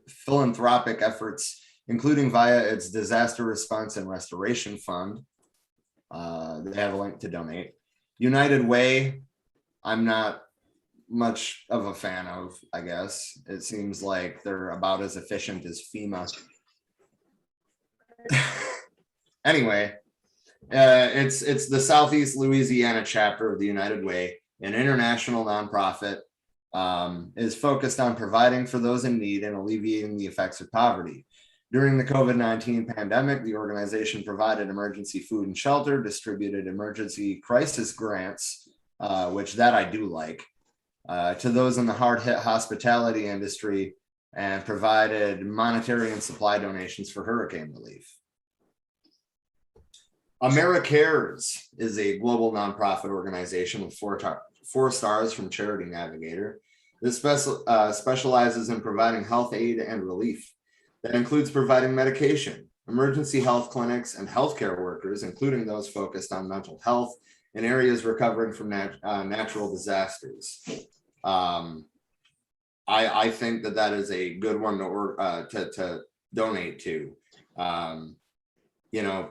philanthropic efforts, including via its Disaster Response and Restoration Fund. They have a link to donate. United Way, I'm not much of a fan of, I guess. It seems like they're about as efficient as FEMA. Anyway, it's the Southeast Louisiana chapter of the United Way, an international nonprofit, is focused on providing for those in need and alleviating the effects of poverty. During the COVID-19 pandemic, the organization provided emergency food and shelter, distributed emergency crisis grants, which that I do like, to those in the hard-hit hospitality industry, and provided monetary and supply donations for hurricane relief. AmeriCares is a global nonprofit organization with 4 stars from Charity Navigator. This specializes in providing health aid and relief. That includes providing medication, emergency health clinics, and healthcare workers, including those focused on mental health in areas recovering from natural disasters. I think that is a good one to donate to.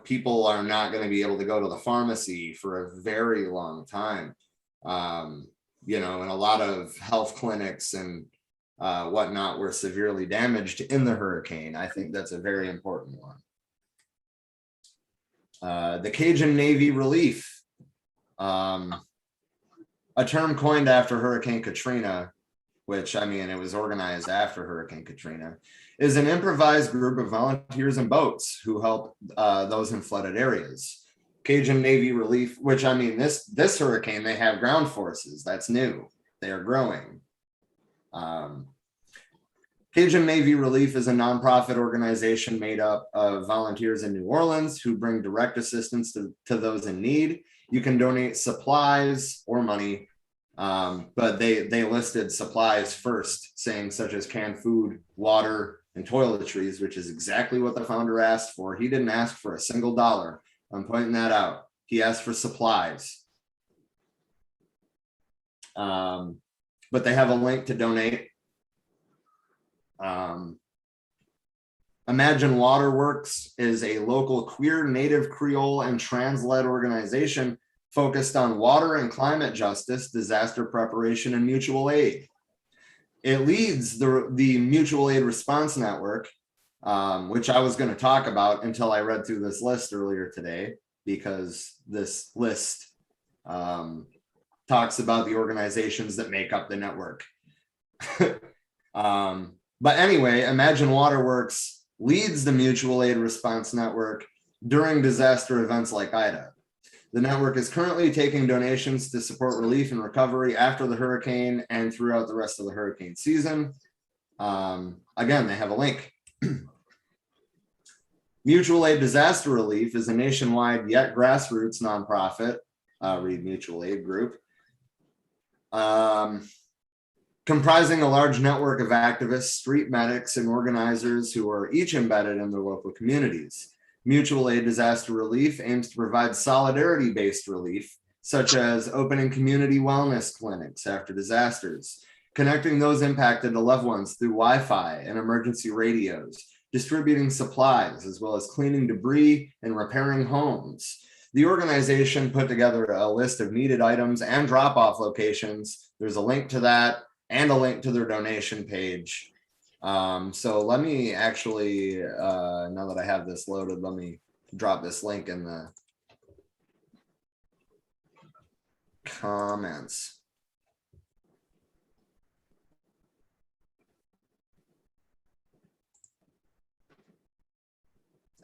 People are not going to be able to go to the pharmacy for a very long time. You know, and a lot of health clinics and whatnot were severely damaged in the hurricane. I think that's a very important one. The Cajun Navy Relief, a term coined after Hurricane Katrina, which, I mean, it was organized after Hurricane Katrina, is an improvised group of volunteers and boats who help those in flooded areas. Cajun Navy Relief, which, I mean, this hurricane, they have ground forces. That's new. They are growing. Cajun Navy Relief is a nonprofit organization made up of volunteers in New Orleans who bring direct assistance to those in need. You can donate supplies or money, but they listed supplies first, saying such as canned food, water, and toiletries, which is exactly what the founder asked for. He didn't ask for a single dollar. I'm pointing that out. He asked for supplies. But they have a link to donate. Imagine Waterworks is a local queer, native, Creole, and trans-led organization focused on water and climate justice, disaster preparation, and mutual aid. It leads the Mutual Aid Response Network, which I was going to talk about until I read through this list earlier today, because this list talks about the organizations that make up the network. But anyway, Imagine Waterworks leads the Mutual Aid Response Network during disaster events like Ida. The network is currently taking donations to support relief and recovery after the hurricane and throughout the rest of the hurricane season. Again, they have a link. Mutual Aid Disaster Relief is a nationwide yet grassroots nonprofit, read Mutual Aid Group, comprising a large network of activists, street medics, and organizers who are each embedded in their local communities. Mutual Aid Disaster Relief aims to provide solidarity-based relief, such as opening community wellness clinics after disasters, connecting those impacted to loved ones through Wi-Fi and emergency radios, distributing supplies, as well as cleaning debris and repairing homes. The organization put together a list of needed items and drop-off locations. There's a link to that and a link to their donation page. So let me actually, now that I have this loaded, let me drop this link in the comments.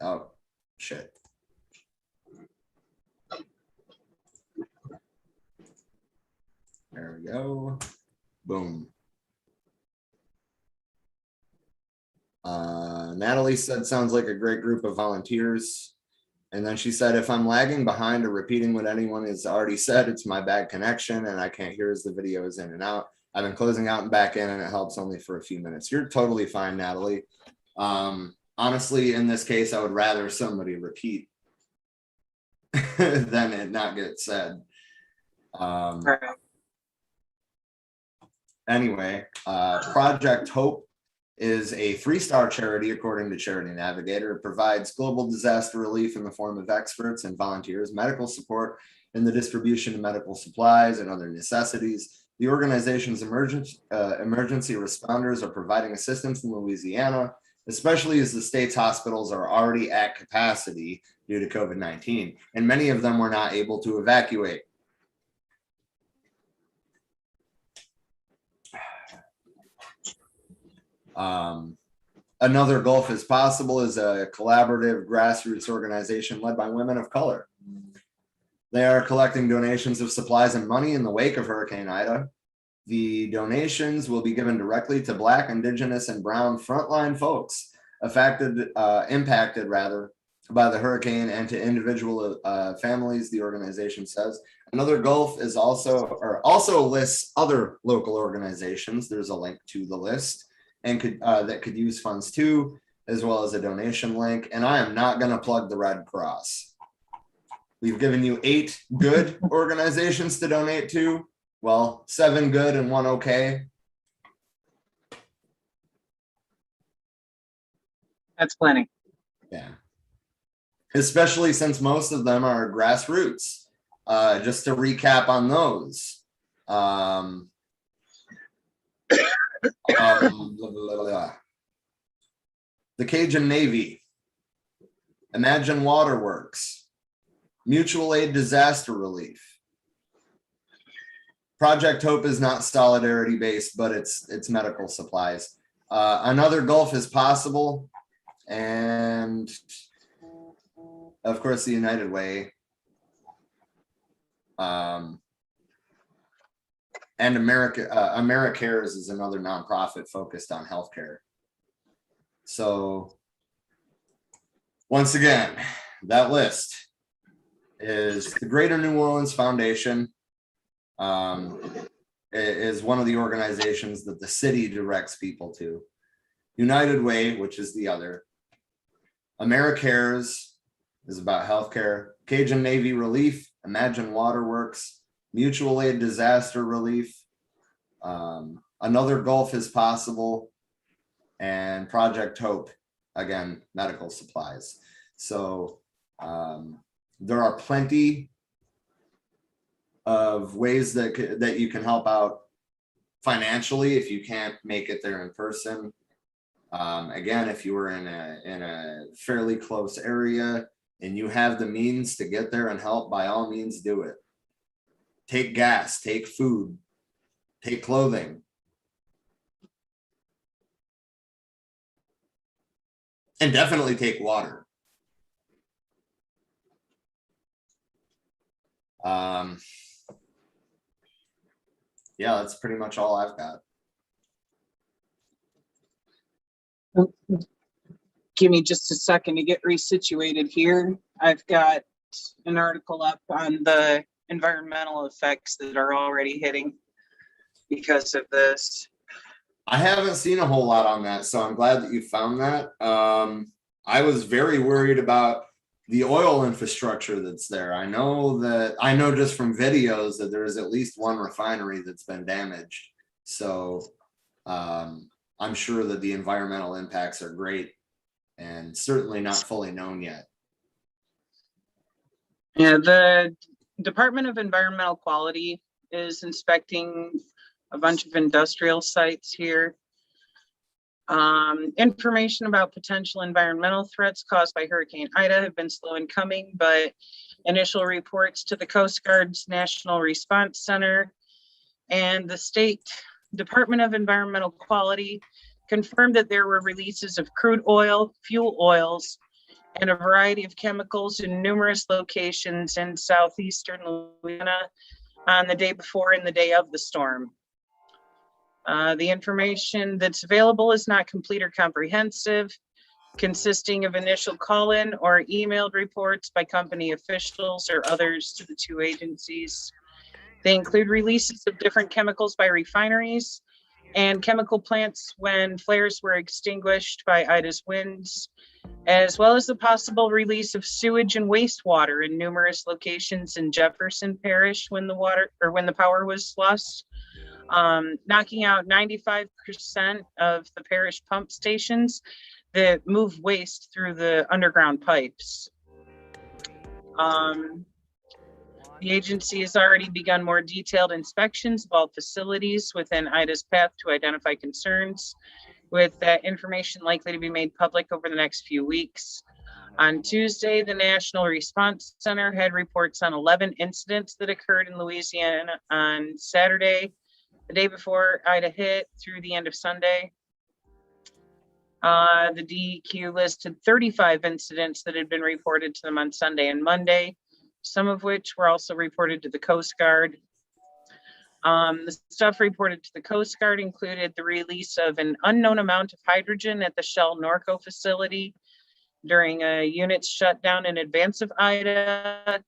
Oh, shit. There we go. Boom. Natalie said, sounds like a great group of volunteers. And then she said, if I'm lagging behind or repeating what anyone has already said, it's my bad connection and I can't hear as the video is in and out. I've been closing out and back in and it helps only for a few minutes. You're totally fine, Natalie. Honestly, in this case, I would rather somebody repeat than it not get said. Anyway, Project Hope is a 3-star charity, according to Charity Navigator. It provides global disaster relief in the form of experts and volunteers, medical support, and the distribution of medical supplies and other necessities. The organization's emergency responders are providing assistance in Louisiana, especially as the state's hospitals are already at capacity due to COVID-19, and many of them were not able to evacuate. Another Gulf is Possible is a collaborative grassroots organization led by women of color. They are collecting donations of supplies and money in the wake of Hurricane Ida. The donations will be given directly to Black, Indigenous, and Brown frontline folks impacted by the hurricane, and to individual families, the organization says. Another Gulf is also lists other local organizations. There's a link to the list and that could use funds too, as well as a donation link. And I am not going to plug the Red Cross. We've given you 8 good organizations to donate to. Well, 7 good and 1 okay. That's plenty. Yeah. Especially since most of them are grassroots. Just to recap on those. The Cajun Navy, Imagine Waterworks, Mutual Aid Disaster Relief. Project Hope is not solidarity based, but it's medical supplies. Another Gulf is possible, and of course the United Way, and AmeriCares is another nonprofit focused on healthcare. So once again, that list is the Greater New Orleans Foundation. Is one of the organizations that the city directs people to. United Way, which is the other. AmeriCares is about healthcare. Cajun Navy Relief, Imagine Waterworks, Mutual Aid Disaster Relief, Another Gulf is Possible, and Project Hope, again, medical supplies. So there are plenty of ways that you can help out financially if you can't make it there in person. Again, if you were in a fairly close area and you have the means to get there and help, by all means do it. Take gas, take food, take clothing. And definitely take water. Yeah, that's pretty much all I've got. Give me just a second to get resituated here. I've got an article up on the environmental effects that are already hitting because of this. I haven't seen a whole lot on that, so I'm glad that you found that. I was very worried about the oil infrastructure that's there. I know just from videos that there is at least one refinery that's been damaged. So I'm sure that the environmental impacts are great and certainly not fully known yet. Yeah, the Department of Environmental Quality is inspecting a bunch of industrial sites here. Information about potential environmental threats caused by Hurricane Ida have been slow in coming, but initial reports to the Coast Guard's National Response Center and the State Department of Environmental Quality confirmed that there were releases of crude oil, fuel oils, and a variety of chemicals in numerous locations in southeastern Louisiana on the day before and the day of the storm. The information that's available is not complete or comprehensive, consisting of initial call-in or emailed reports by company officials or others to the two agencies. They include releases of different chemicals by refineries and chemical plants when flares were extinguished by Ida's winds, as well as the possible release of sewage and wastewater in numerous locations in Jefferson Parish when the power was lost. Knocking out 95% of the parish pump stations that move waste through the underground pipes. The agency has already begun more detailed inspections of all facilities within Ida's path to identify concerns, with that information likely to be made public over the next few weeks. On Tuesday, the National Response Center had reports on 11 incidents that occurred in Louisiana on Saturday, the day before Ida hit, through the end of Sunday. The DEQ listed 35 incidents that had been reported to them on Sunday and Monday, some of which were also reported to the Coast Guard. The stuff reported to the Coast Guard included the release of an unknown amount of hydrogen at the Shell Norco facility during a unit's shutdown in advance of Ida,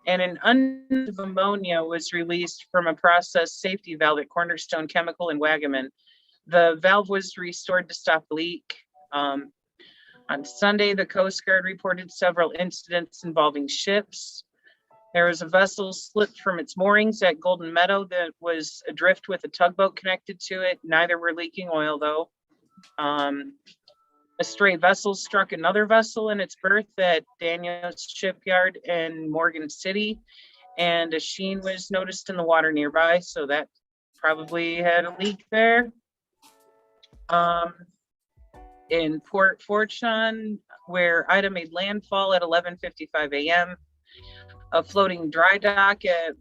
and an unknown of ammonia was released from a process safety valve at Cornerstone Chemical in Wagaman. The valve was restored to stop the leak. On Sunday, the Coast Guard reported several incidents involving ships. There was a vessel slipped from its moorings at Golden Meadow that was adrift with a tugboat connected to it. Neither were leaking oil, though. A stray vessel struck another vessel in its berth at Daniels Shipyard in Morgan City and a sheen was noticed in the water nearby, so that probably had a leak there. In Port Fortune, where Ida made landfall at 11:55 a.m., a floating dry dock at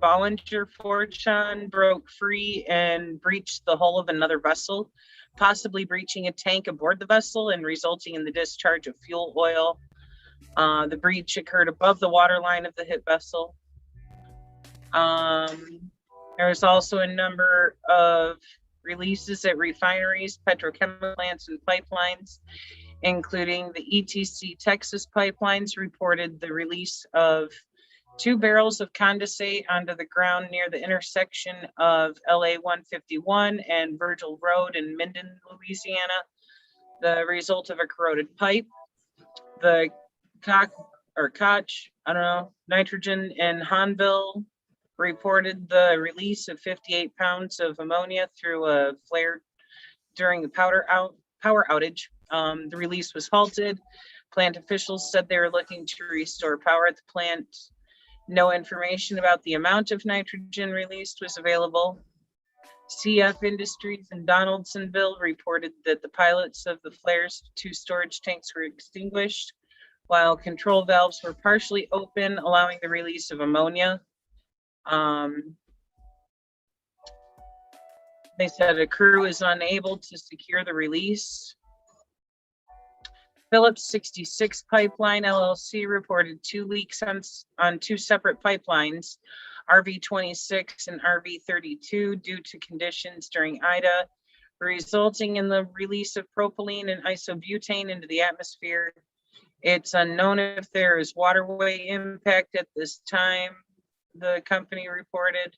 Bollinger Fortune broke free and breached the hull of another vessel, possibly breaching a tank aboard the vessel and resulting in the discharge of fuel oil. The breach occurred above the waterline of the hit vessel. There was also a number of releases at refineries, petrochemical plants, and pipelines, including the ETC Texas pipelines reported the release of 2 barrels of condensate onto the ground near the intersection of LA 151 and Virgil Road in Minden, Louisiana, the result of a corroded pipe. The Koch, nitrogen in Hanville reported the release of 58 pounds of ammonia through a flare during the power outage. The release was halted. Plant officials said they were looking to restore power at the plant. No information about the amount of nitrogen released was available. CF Industries in Donaldsonville reported that the pilots of the flares 2 storage tanks were extinguished, while control valves were partially open, allowing the release of ammonia. They said a crew is unable to secure the release. Phillips 66 Pipeline LLC reported 2 leaks on 2 separate pipelines, RV26 and RV32, due to conditions during Ida, resulting in the release of propylene and isobutane into the atmosphere. It's unknown if there is waterway impact at this time, the company reported.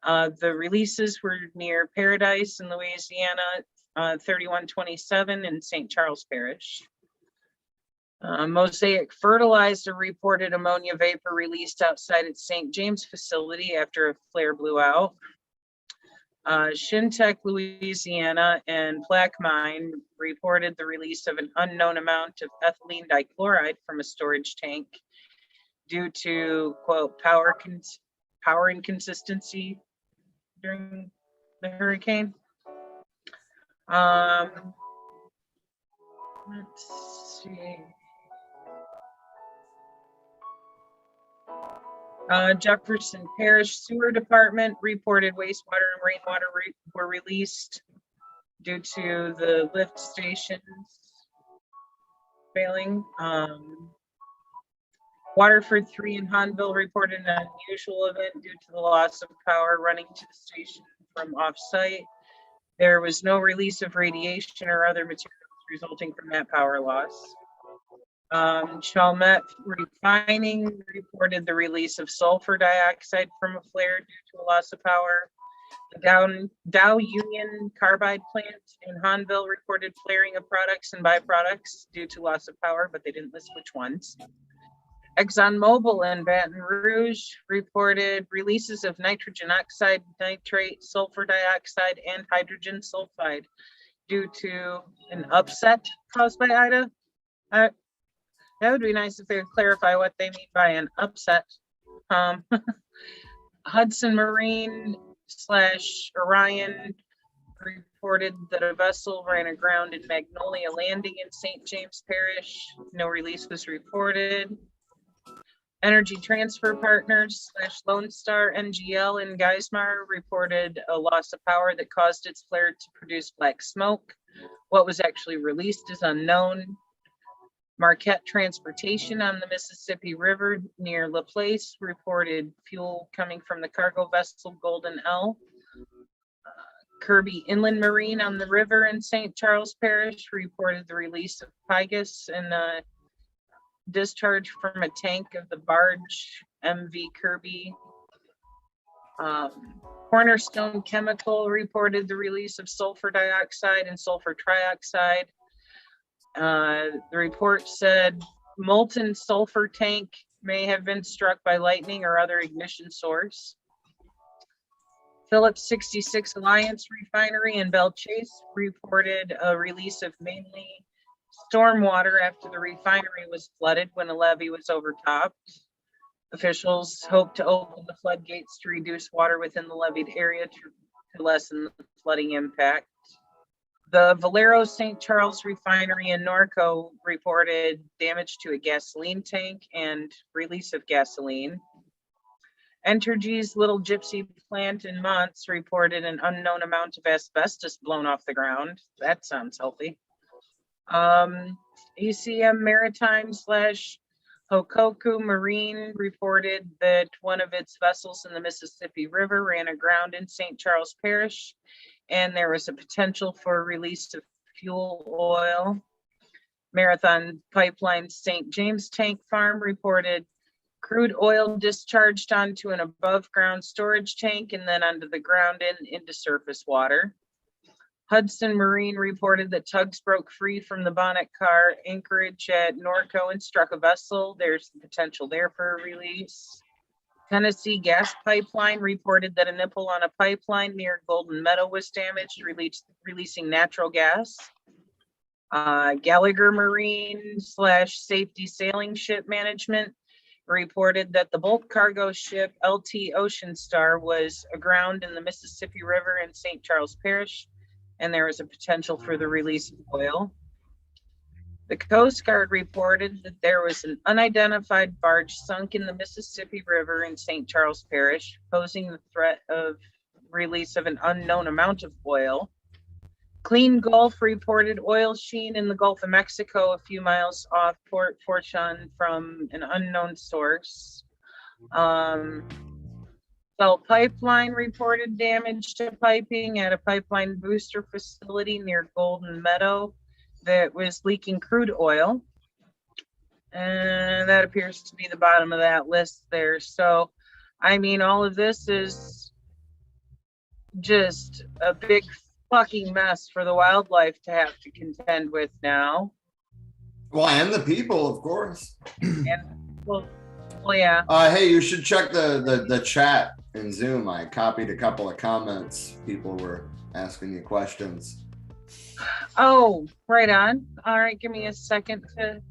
The releases were near Paradise in Louisiana, 3127 in St. Charles Parish. Mosaic Fertilizer reported ammonia vapor released outside its St. James facility after a flare blew out. Shintech, Louisiana, and Plaquemine reported the release of an unknown amount of ethylene dichloride from a storage tank due to, quote, power inconsistency during the hurricane. Let's see. Jefferson Parish Sewer Department reported wastewater and rainwater were released due to the lift stations failing. Waterford 3 in Hanville reported an unusual event due to the loss of power running to the station from off-site. There was no release of radiation or other materials resulting from that power loss. Chalmette Refining reported the release of sulfur dioxide from a flare due to a loss of power. The Dow Union Carbide plant in Hanville reported flaring of products and byproducts due to loss of power, but they didn't list which ones. ExxonMobil in Baton Rouge reported releases of nitrogen oxide, nitrate, sulfur dioxide, and hydrogen sulfide due to an upset caused by Ida. That would be nice if they would clarify what they mean by an upset. Hudson Marine / Orion reported that a vessel ran aground in Magnolia Landing in St. James Parish. No release was reported. Energy Transfer Partners / Lone Star NGL in Geismar reported a loss of power that caused its flare to produce black smoke. What was actually released is unknown. Marquette Transportation on the Mississippi River near LaPlace reported fuel coming from the cargo vessel Golden L. Kirby Inland Marine on the river in St. Charles Parish reported the release of Pygus and discharge from a tank of the barge MV Kirby. Cornerstone Chemical reported the release of sulfur dioxide and sulfur trioxide. The report said molten sulfur tank may have been struck by lightning or other ignition source. Phillips 66 Alliance Refinery in Belle Chase reported a release of mainly stormwater after the refinery was flooded when a levee was overtopped. Officials hope to open the floodgates to reduce water within the leveed area to lessen the flooding impact. The Valero St. Charles refinery in Norco reported damage to a gasoline tank and release of gasoline. Entergy's Little Gypsy plant in Mons reported an unknown amount of asbestos blown off the ground. That sounds healthy. ECM Maritime / Hokoku Marine reported that one of its vessels in the Mississippi River ran aground in St. Charles Parish, and there was a potential for release of fuel oil. Marathon Pipeline St. James Tank Farm reported crude oil discharged onto an above-ground storage tank and then onto the ground and into surface water. Hudson Marine reported that tugs broke free from the bonnet car anchorage at Norco and struck a vessel. There's the potential there for a release. Tennessee Gas Pipeline reported that a nipple on a pipeline near Golden Meadow was damaged, releasing natural gas. Gallagher Marine / Safety Sailing Ship Management reported that the bulk cargo ship LT Ocean Star was aground in the Mississippi River in St. Charles Parish, and there is a potential for the release of oil. The Coast Guard reported that there was an unidentified barge sunk in the Mississippi River in St. Charles Parish, posing the threat of release of an unknown amount of oil. Clean Gulf reported oil sheen in the Gulf of Mexico a few miles off Port Fourchon from an unknown source. Belt Pipeline reported damage to piping at a pipeline booster facility near Golden Meadow that was leaking crude oil. And that appears to be the bottom of that list there. So, I mean, all of this is just a big fucking mess for the wildlife to have to contend with now. Well, and the people, of course. And well, yeah. Hey, you should check the chat in Zoom. I copied a couple of comments. People were asking you questions. Oh, right on. All right, give me a second to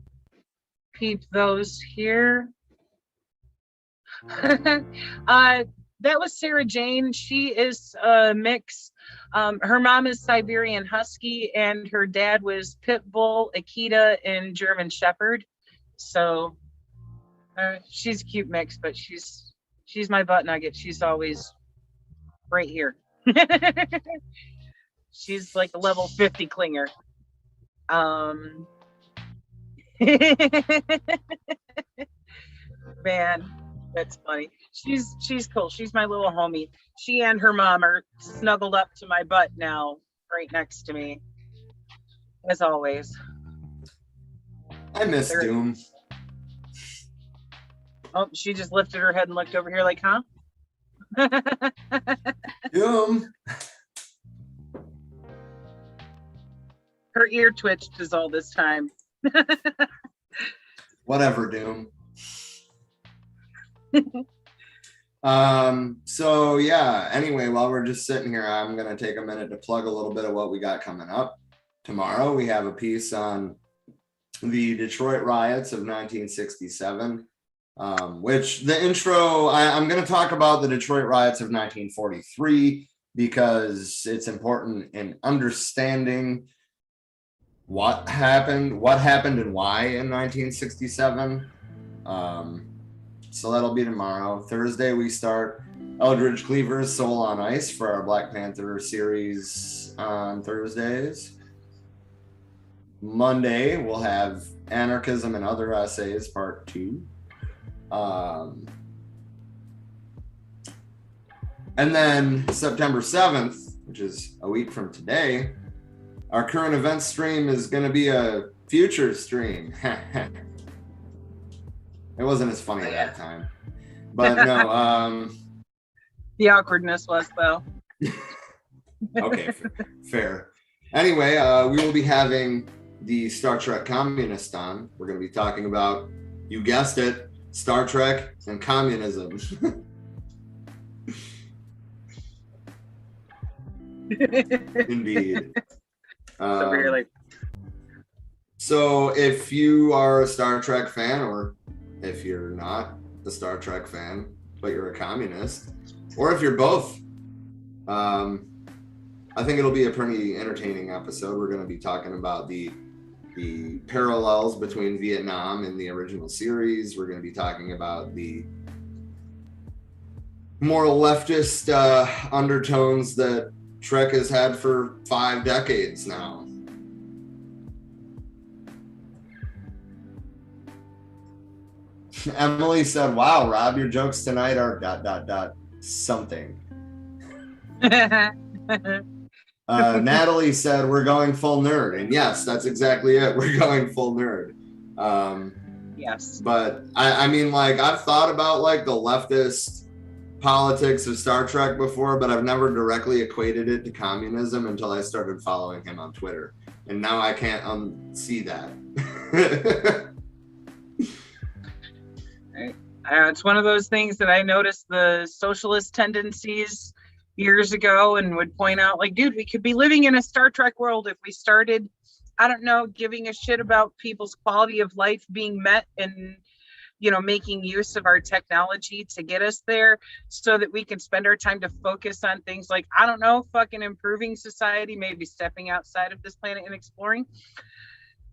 peep those here. That was Sarah Jane. She is a mix. Her mom is Siberian Husky, and her dad was Pit Bull, Akita, and German Shepherd. So she's a cute mix, but she's my butt nugget. She's always right here. She's like a level 50 clinger. Man, that's funny. She's cool. She's my little homie. She and her mom are snuggled up to my butt now, right next to me, as always. I miss Doom. Oh, she just lifted her head and looked over here like, huh? Doom. Her ear twitched is all this time. Whatever, Doom. So yeah, anyway, while we're just sitting here, I'm going to take a minute to plug a little bit of what we got coming up. Tomorrow, we have a piece on the Detroit riots of 1967, which the intro, I'm going to talk about the Detroit riots of 1943 because it's important in understanding what happened and why in 1967. So that'll be tomorrow. Thursday, we start Eldridge Cleaver's Soul on Ice for our Black Panther series on Thursdays. Monday, we'll have Anarchism and Other Essays, Part 2. And then September 7th, which is a week from today, our current events stream is going to be a future stream. It wasn't as funny that time, but no. The awkwardness was, though. Okay, fair. Anyway, we will be having the Star Trek Communist on. We're going to be talking about, you guessed it, Star Trek and communism. Indeed. So if you are a Star Trek fan, or if you're not, a Star Trek fan, but you're a communist, or if you're both. I think it'll be a pretty entertaining episode. We're going to be talking about the parallels between Vietnam and the original series. We're going to be talking about the more leftist undertones that Trek has had for 5 decades now. Emily said, "Wow, Rob, your jokes tonight are ... something." Natalie said, "We're going full nerd," and yes, that's exactly it. We're going full nerd. Yes, but I mean, like, I've thought about like the leftist politics of Star Trek before, but I've never directly equated it to communism until I started following him on Twitter, and now I can't unsee that. It's one of those things that I noticed the socialist tendencies years ago and would point out, like, dude, we could be living in a Star Trek world if we started, I don't know, giving a shit about people's quality of life being met and, you know, making use of our technology to get us there so that we can spend our time to focus on things like, I don't know, fucking improving society, maybe stepping outside of this planet and exploring.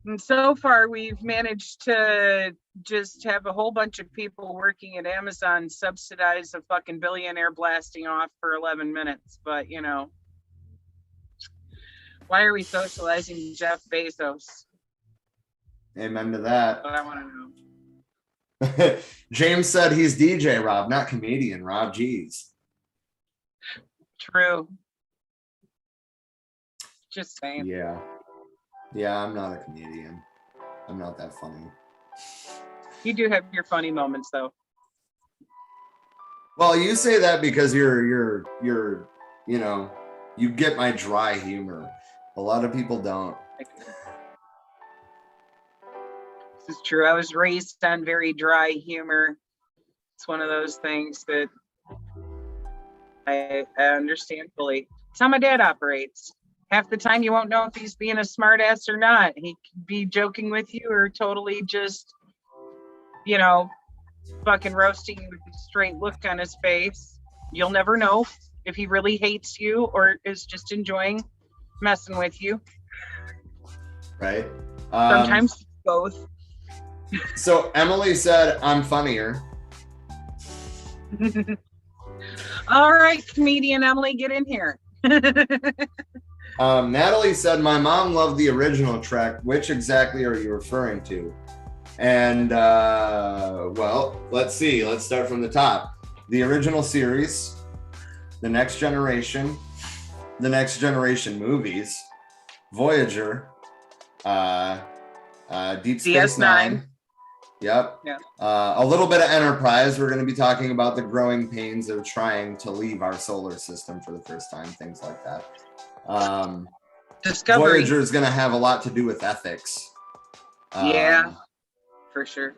And so far, we've managed to just have a whole bunch of people working at Amazon subsidize a fucking billionaire blasting off for 11 minutes. But, you know, why are we socializing Jeff Bezos? Amen to that. What I want to know. James said he's DJ, Rob, not comedian, Rob. Geez. True. Just saying. Yeah, I'm not a comedian. I'm not that funny. You do have your funny moments, though. Well, you say that because you're you know, you get my dry humor. A lot of people don't. This is true. I was raised on very dry humor. It's one of those things that I understand fully. It's how my dad operates. Half the time you won't know if he's being a smart ass or not. He could be joking with you or totally just, you know, fucking roasting you with a straight look on his face. You'll never know if he really hates you or is just enjoying messing with you. Right. Sometimes both. So Emily said, "I'm funnier." All right, comedian Emily, get in here. Natalie said, "My mom loved the original Trek. Which exactly are you referring to?" And well, let's see. Let's start from the top. The original series, The Next Generation, The Next Generation movies, Voyager, Deep Space Nine. Yep. Yeah. A little bit of Enterprise. We're going to be talking about the growing pains of trying to leave our solar system for the first time, things like that. Discovery. Voyager is going to have a lot to do with ethics. Yeah, for sure.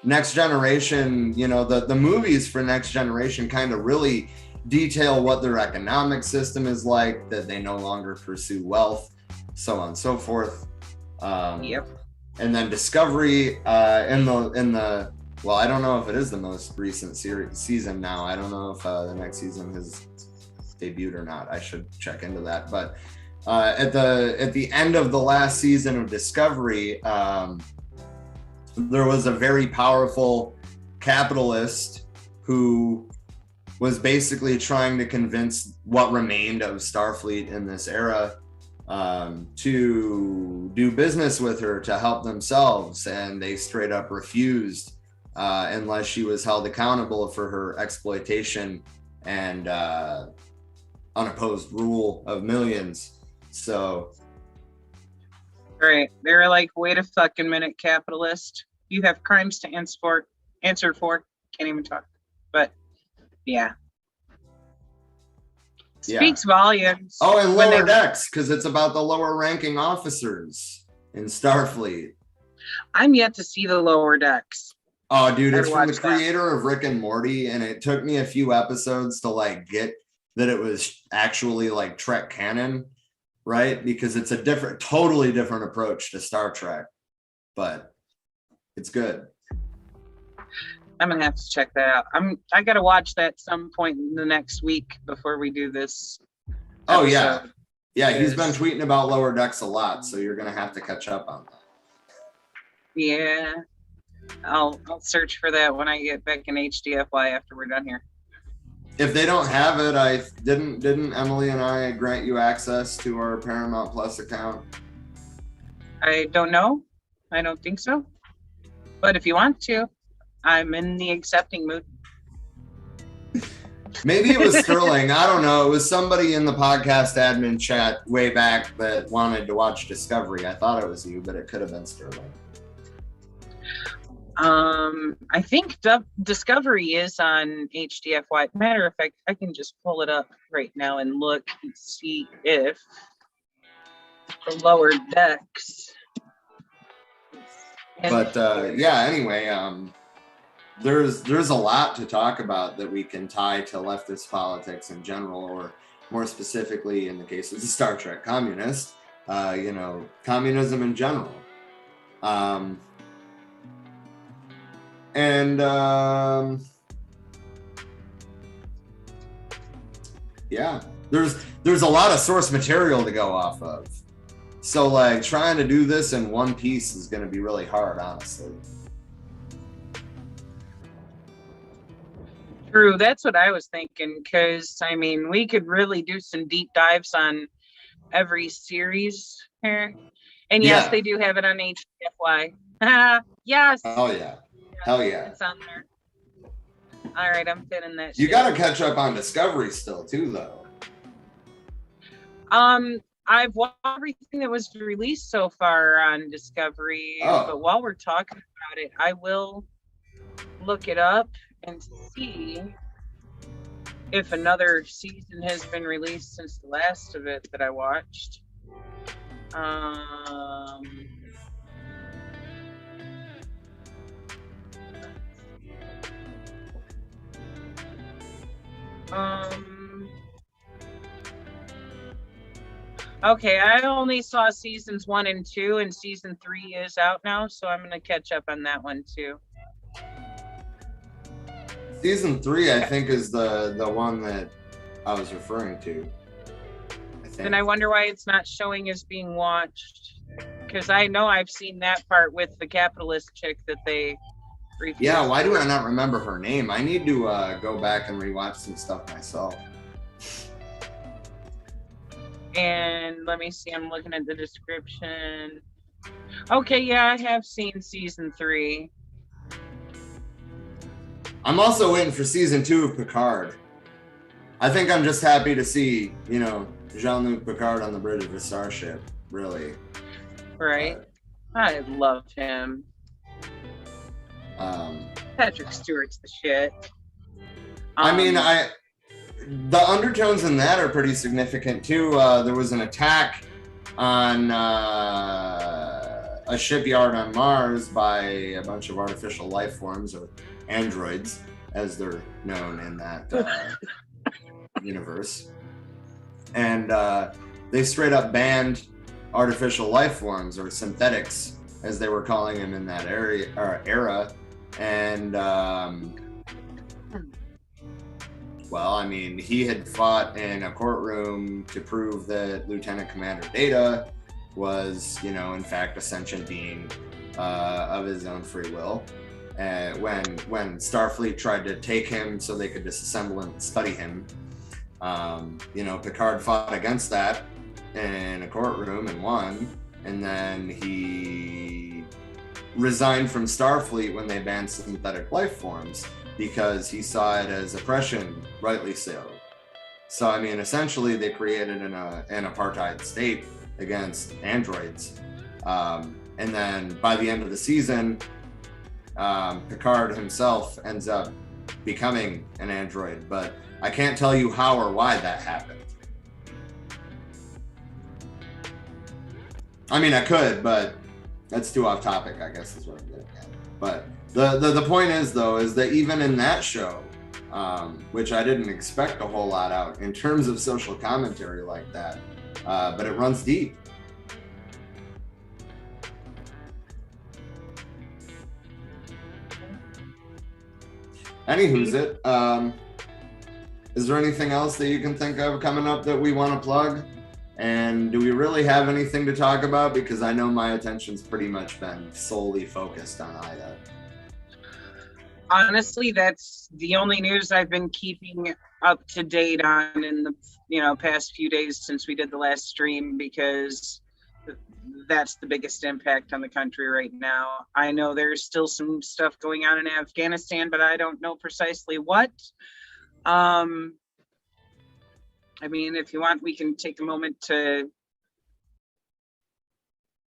Next Generation, you know, the movies for Next Generation kind of really detail what their economic system is like, that they no longer pursue wealth, so on and so forth. Yep. And then Discovery in the well, I don't know if it is the most recent season now. I don't know if the next season has debuted or not. I should check into that. But at the end of the last season of Discovery, there was a very powerful capitalist who was basically trying to convince what remained of Starfleet in this era to do business with her to help themselves, and they straight up refused unless she was held accountable for her exploitation and unopposed rule of millions. So right, they were like, wait a fucking minute, capitalist, you have crimes to answer for. Can't even talk. But yeah, speaks volumes. Oh, and Lower Decks, because it's about the lower ranking officers in Starfleet. I'm yet to see the Lower Decks. Oh, dude, it's from the creator of Rick and Morty, and it took me a few episodes to like get that it was actually like Trek canon, right? Because it's a totally different approach to Star Trek, but it's good. I'm gonna have to check that out. I gotta watch that some point in the next week before we do this. Oh yeah, episode. yeah. He's been tweeting about Lower Decks a lot, so you're gonna have to catch up on that. Yeah, I'll search for that when I get back in HDFY after we're done here. If they don't have it, I didn't Emily and I grant you access to our Paramount Plus account? I don't know. I don't think so. But if you want to, I'm in the accepting mood. Maybe it was Sterling. I don't know. It was somebody in the podcast admin chat way back that wanted to watch Discovery. I thought it was you, but it could have been Sterling. I think Discovery is on HDFY. Matter of fact, I can just pull it up right now and look and see if the Lower Decks. But yeah, anyway, there's a lot to talk about that we can tie to leftist politics in general, or more specifically in the case of the Star Trek communist, communism in general. Yeah, there's a lot of source material to go off of. So like trying to do this in one piece is going to be really hard, honestly. True, that's what I was thinking, because I mean, we could really do some deep dives on every series here. And yes, they do have it on HDFY. Yes. Oh yeah. Hell yeah. It's on there. All right, I'm fitting that. You got to catch up on Discovery still too, though. I've watched everything that was released so far on Discovery, but while we're talking about it, I will look it up and see if another season has been released since the last of it that I watched. Okay, I only saw seasons 1 and 2, and season 3 is out now, so I'm gonna catch up on that one too. Season 3, I think, is the one that I was referring to. And I wonder why it's not showing as being watched, because I know I've seen that part with the capitalist chick that they refused. Yeah, why do I not remember her name? I need to go back and rewatch some stuff myself. And let me see, I'm looking at the description. Okay, yeah, I have seen season 3. I'm also waiting for season 2 of Picard. I think I'm just happy to see, Jean-Luc Picard on the bridge of a starship, really. Right. I love him. Patrick Stewart's the shit. I mean, the undertones in that are pretty significant too. There was an attack on a shipyard on Mars by a bunch of artificial life forms, or androids, as they're known in that universe. And they straight up banned artificial life forms, or synthetics, as they were calling them in that era. And well, I mean, he had fought in a courtroom to prove that Lieutenant Commander Data was, in fact, a sentient being of his own free will. When Starfleet tried to take him so they could disassemble him and study him, Picard fought against that in a courtroom and won. And then he resigned from Starfleet when they banned synthetic life forms, because he saw it as oppression, rightly so. So, I mean, essentially they created an apartheid state against androids. And then by the end of the season, Picard himself ends up becoming an android, but I can't tell you how or why that happened. I mean, I could, but that's too off topic, I guess is what I'm getting at. But the point is, though, is that even in that show, which I didn't expect a whole lot out in terms of social commentary like that, but it runs deep. Anywho's it. Is there anything else that you can think of coming up that we want to plug? And do we really have anything to talk about? Because I know my attention's pretty much been solely focused on Ida. Honestly, that's the only news I've been keeping up to date on in the past few days since we did the last stream, because that's the biggest impact on the country right now. I know there's still some stuff going on in Afghanistan, but I don't know precisely what. I mean, if you want, we can take a moment to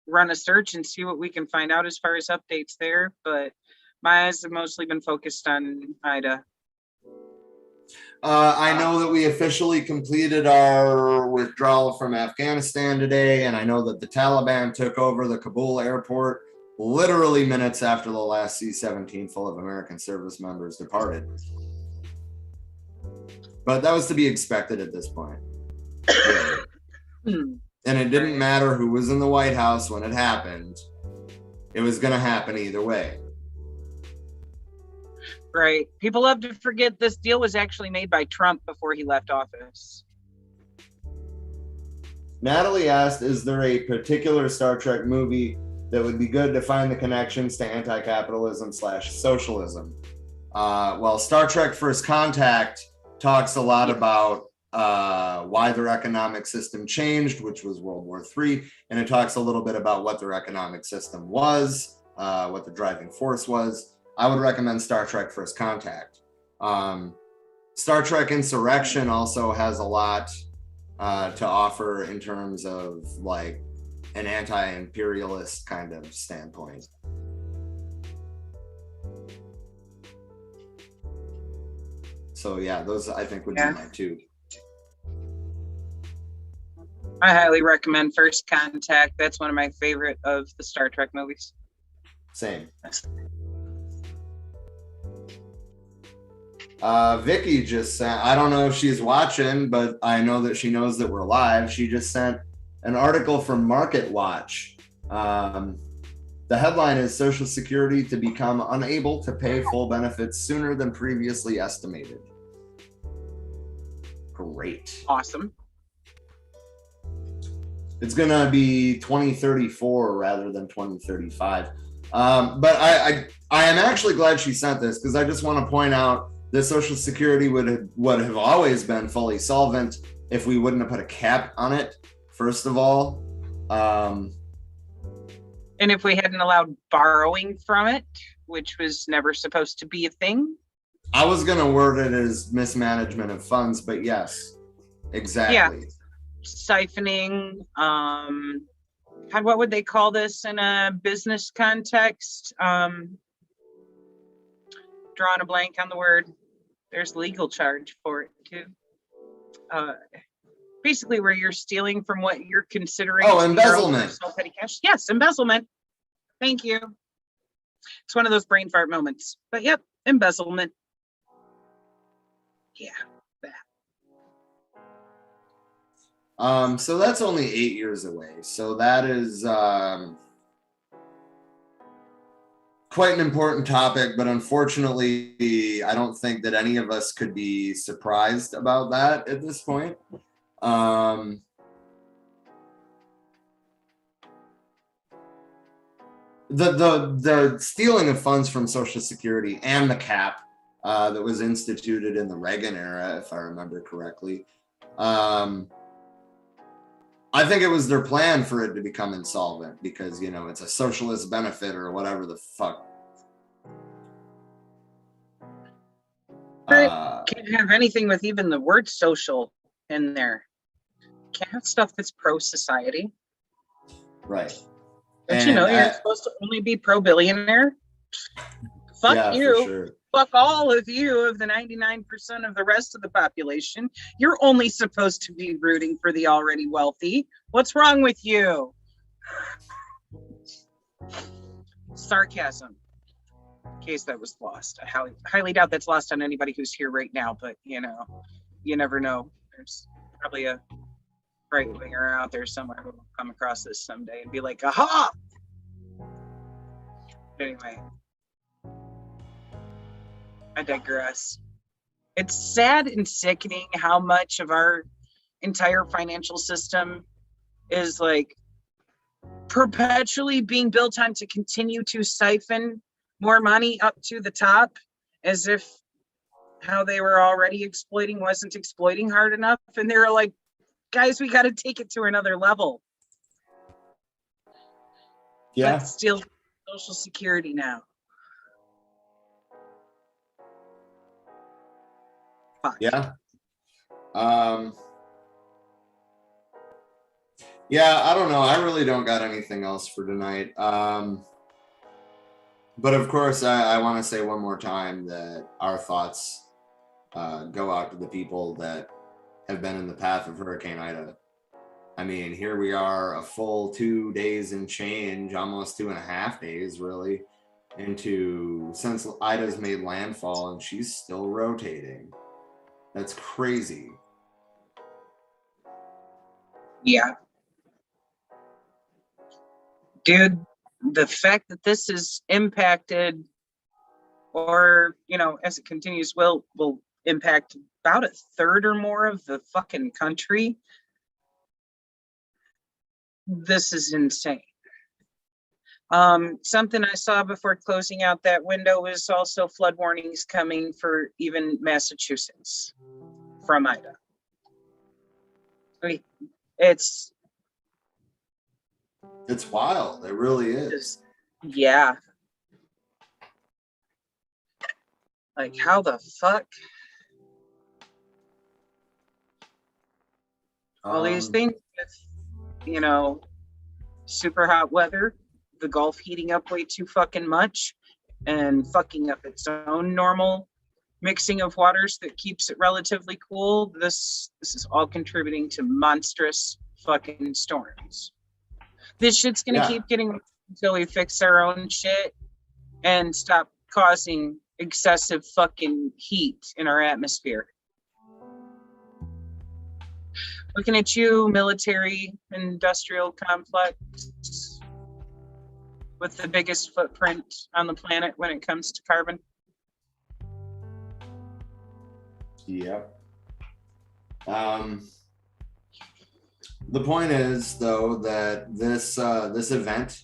run a search and see what we can find out as far as updates there, but my eyes have mostly been focused on Ida. I know that we officially completed our withdrawal from Afghanistan today, and I know that the Taliban took over the Kabul airport literally minutes after the last C-17 full of American service members departed. But that was to be expected at this point. And it didn't matter who was in the White House when it happened. It was going to happen either way. Right. People love to forget this deal was actually made by Trump before he left office. Natalie asked, is there a particular Star Trek movie that would be good to find the connections to anti-capitalism/socialism? Well, Star Trek First Contact talks a lot about why their economic system changed, which was World War III, and it talks a little bit about what their economic system was, what the driving force was. I would recommend Star Trek First Contact. Star Trek Insurrection also has a lot to offer in terms of like an anti-imperialist kind of standpoint. So yeah, those I think would be my two. I highly recommend First Contact. That's one of my favorite of the Star Trek movies. Same. Vicky just sent, I don't know if she's watching, but I know that she knows that we're live. She just sent an article from Market Watch. The headline is Social Security to become unable to pay full benefits sooner than previously estimated. Great. Awesome. It's going to be 2034 rather than 2035. But I am actually glad she sent this, because I just want to point out that Social Security would have always been fully solvent if we wouldn't have put a cap on it, first of all. And if we hadn't allowed borrowing from it, which was never supposed to be a thing. I was going to word it as mismanagement of funds, but yes, exactly. Yeah. Siphoning, what would they call this in a business context? Drawing a blank on the word. There's legal charge for it too. Basically where you're stealing from what you're considering. Oh, embezzlement. Petty cash. Yes, embezzlement. Thank you. It's one of those brain fart moments. But yep, embezzlement. Yeah, that. So that's only 8 years away. So that is quite an important topic, but unfortunately, I don't think that any of us could be surprised about that at this point. The stealing of funds from Social Security and the cap that was instituted in the Reagan era, if I remember correctly. I think it was their plan for it to become insolvent because, you know, it's a socialist benefit or whatever the fuck. Can't have anything with even the word social in there. Can't have stuff that's pro-society. Right. Don't you know you're supposed to only be pro-billionaire? Fuck you. For sure. Fuck all of you of the 99% of the rest of the population. You're only supposed to be rooting for the already wealthy. What's wrong with you? Sarcasm. In case that was lost. I highly doubt that's lost on anybody who's here right now, but you know, you never know. There's probably a right winger out there somewhere who will come across this someday and be like, aha! Anyway. I digress. It's sad and sickening how much of our entire financial system is like perpetually being built on to continue to siphon more money up to the top, as if how they were already exploiting wasn't exploiting hard enough. And they were like, guys, we got to take it to another level. Yeah. Let's steal Social Security now. Fuck. Yeah. Yeah, I don't know. I really don't got anything else for tonight. But of course, I want to say one more time that our thoughts go out to the people that have been in the path of Hurricane Ida. I mean, here we are a full 2 days and change, almost 2.5 days, really, since Ida's made landfall, and she's still rotating. That's crazy. Yeah. Dude, the fact that this is impacted, or, you know, as it continues, will impact about a third or more of the fucking country. This is insane. Something I saw before closing out that window was also flood warnings coming for even Massachusetts from Ida. I mean, it's wild. It really is. Yeah. Like, how the fuck? All these things with, you know, super hot weather, the Gulf heating up way too fucking much and fucking up its own normal mixing of waters that keeps it relatively cool. This is all contributing to monstrous fucking storms. This shit's gonna keep getting until we fix our own shit and stop causing excessive fucking heat in our atmosphere. Looking at you, military industrial complex with the biggest footprint on the planet when it comes to carbon. Yep. The point is, though, that this event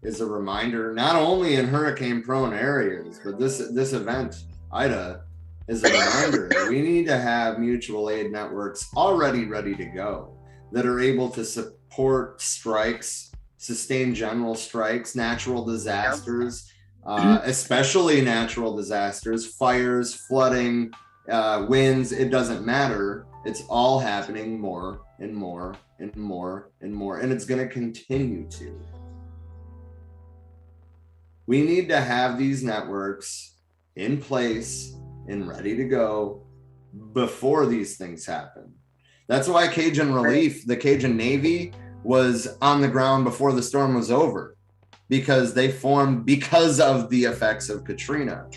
is a reminder, not only in hurricane-prone areas, but this event, Ida, is a reminder that we need to have mutual aid networks already ready to go that are able to support strikes, sustain general strikes, natural disasters, especially natural disasters, fires, flooding, winds. It doesn't matter. It's all happening more and more and more and more, and it's going to continue to. We need to have these networks in place and ready to go before these things happen. That's why Cajun Relief, the Cajun Navy, was on the ground before the storm was over, because they formed because of the effects of Katrina.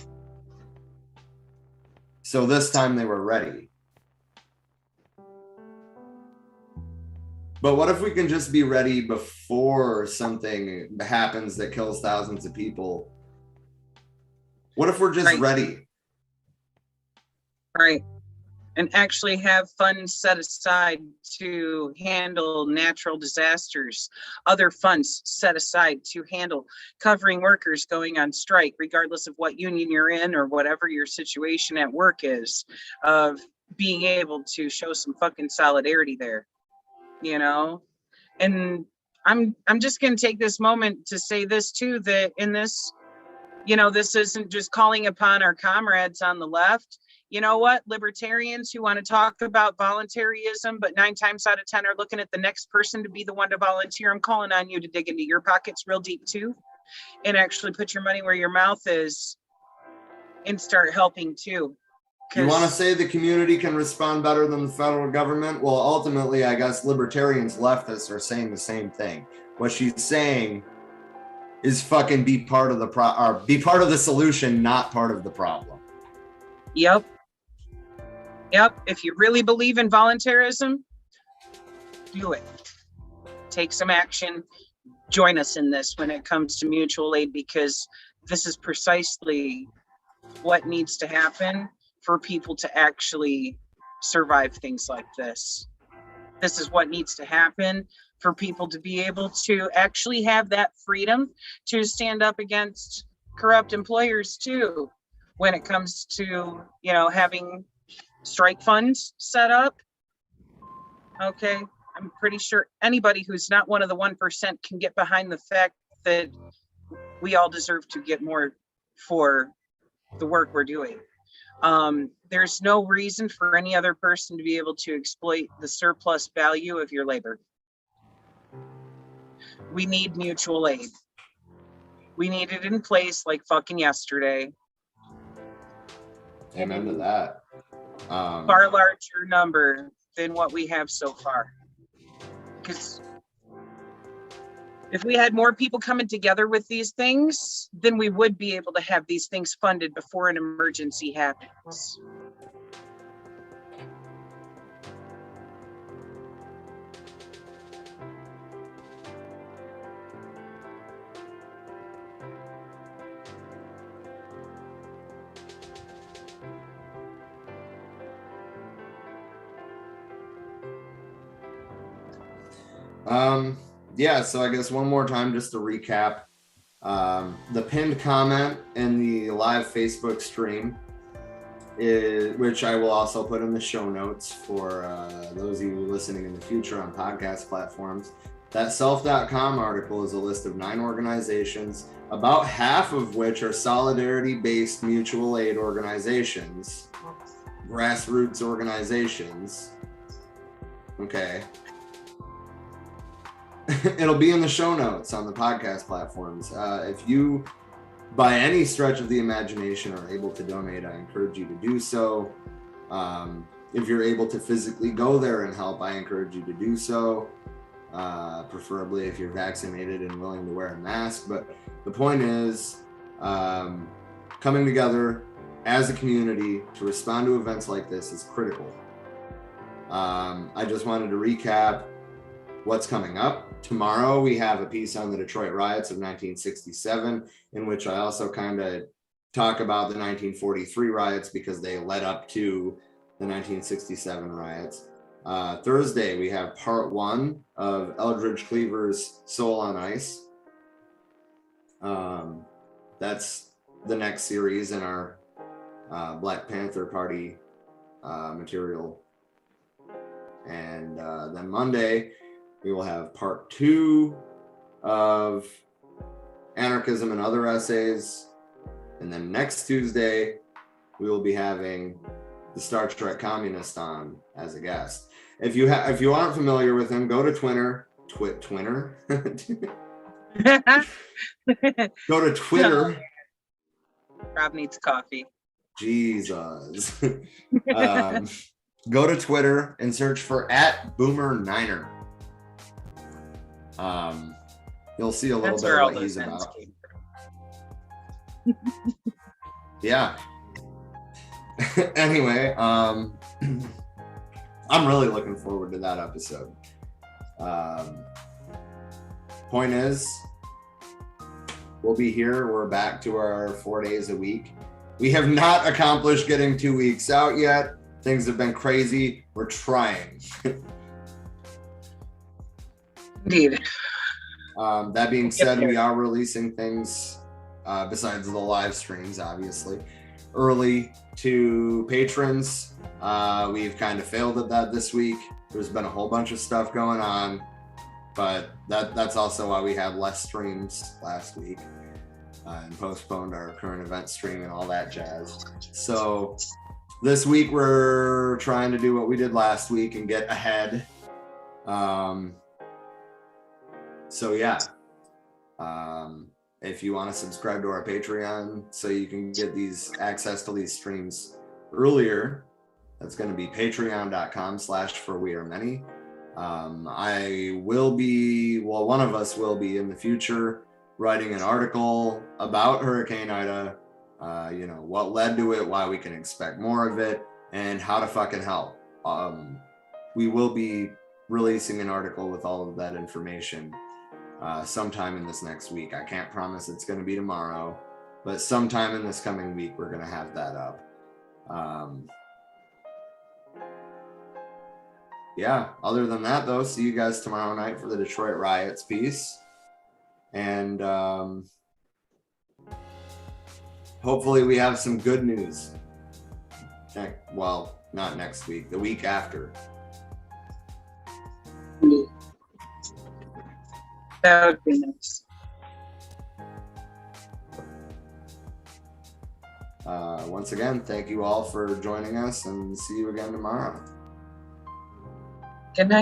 So this time they were ready. But what if we can just be ready before something happens that kills thousands of people? What if we're just ready? Right. And actually have funds set aside to handle natural disasters, other funds set aside to handle covering workers going on strike, regardless of what union you're in or whatever your situation at work is, of being able to show some fucking solidarity there, you know? And I'm just going to take this moment to say this too, that in this, you know, this isn't just calling upon our comrades on the left. You know what? Libertarians who want to talk about voluntarism, but 9 times out of 10 are looking at the next person to be the one to volunteer. I'm calling on you to dig into your pockets real deep too, and actually put your money where your mouth is and start helping too. You want to say the community can respond better than the federal government? Well, ultimately, I guess libertarians, leftists are saying the same thing. What she's saying is fucking be part of the be part of the solution, not part of the problem. Yep. If you really believe in voluntarism, do it. Take some action. Join us in this when it comes to mutual aid, because this is precisely what needs to happen for people to actually survive things like this. This is what needs to happen for people to be able to actually have that freedom to stand up against corrupt employers too, when it comes to, you know, having strike funds set up. Okay, I'm pretty sure anybody who's not one of the 1% can get behind the fact that we all deserve to get more for the work we're doing. There's no reason for any other person to be able to exploit the surplus value of your labor. We need mutual aid. We need it in place like fucking yesterday. Amen to that. Far larger number than what we have so far. Because if we had more people coming together with these things, then we would be able to have these things funded before an emergency happens. Yeah, so I guess one more time just to recap. The pinned comment in the live Facebook stream, which I will also put in the show notes for those of you listening in the future on podcast platforms. That self.com article is a list of 9 organizations, about half of which are solidarity-based mutual aid organizations, grassroots organizations. Okay. It'll be in the show notes on the podcast platforms. If you, by any stretch of the imagination, are able to donate, I encourage you to do so. If you're able to physically go there and help, I encourage you to do so. Preferably if you're vaccinated and willing to wear a mask. But the point is, coming together as a community to respond to events like this is critical. I just wanted to recap what's coming up. Tomorrow we have a piece on the Detroit riots of 1967, in which I also kind of talk about the 1943 riots because they led up to the 1967 riots. Thursday we have part 1 of Eldridge Cleaver's Soul on Ice. That's the next series in our Black Panther Party material. And then Monday we will have part 2 of Anarchism and Other Essays. And then next Tuesday, we will be having the Star Trek Communist on as a guest. If you aren't familiar with him, go to Twitter. Twitter? Go to Twitter. Rob needs coffee. Jesus. Go to Twitter and search for @BoomerNiner. You'll see a little bit of what he's about. Yeah. Anyway, I'm really looking forward to that episode. Point is, we'll be here. We're back to our 4 days a week. We have not accomplished getting 2 weeks out yet. Things have been crazy. We're trying. Indeed. That being said, we are releasing things besides the live streams, obviously, early to patrons. We've kind of failed at that this week. There's been a whole bunch of stuff going on, but that's also why we had less streams last week and postponed our current event stream and all that jazz. So this week we're trying to do what we did last week and get ahead. So yeah, if you want to subscribe to our Patreon so you can get access to these streams earlier, that's going to be patreon.com/forwearemany. I will be, well, one of us will be in the future writing an article about Hurricane Ida, what led to it, why we can expect more of it, and how to fucking help. We will be releasing an article with all of that information sometime in this next week. I can't promise it's going to be tomorrow, but sometime in this coming week, we're going to have that up. Yeah, other than that, though, see you guys tomorrow night for the Detroit riots piece. And hopefully we have some good news. Well, not next week, the week after. That would be nice. Once again, thank you all for joining us, and see you again tomorrow. Good night.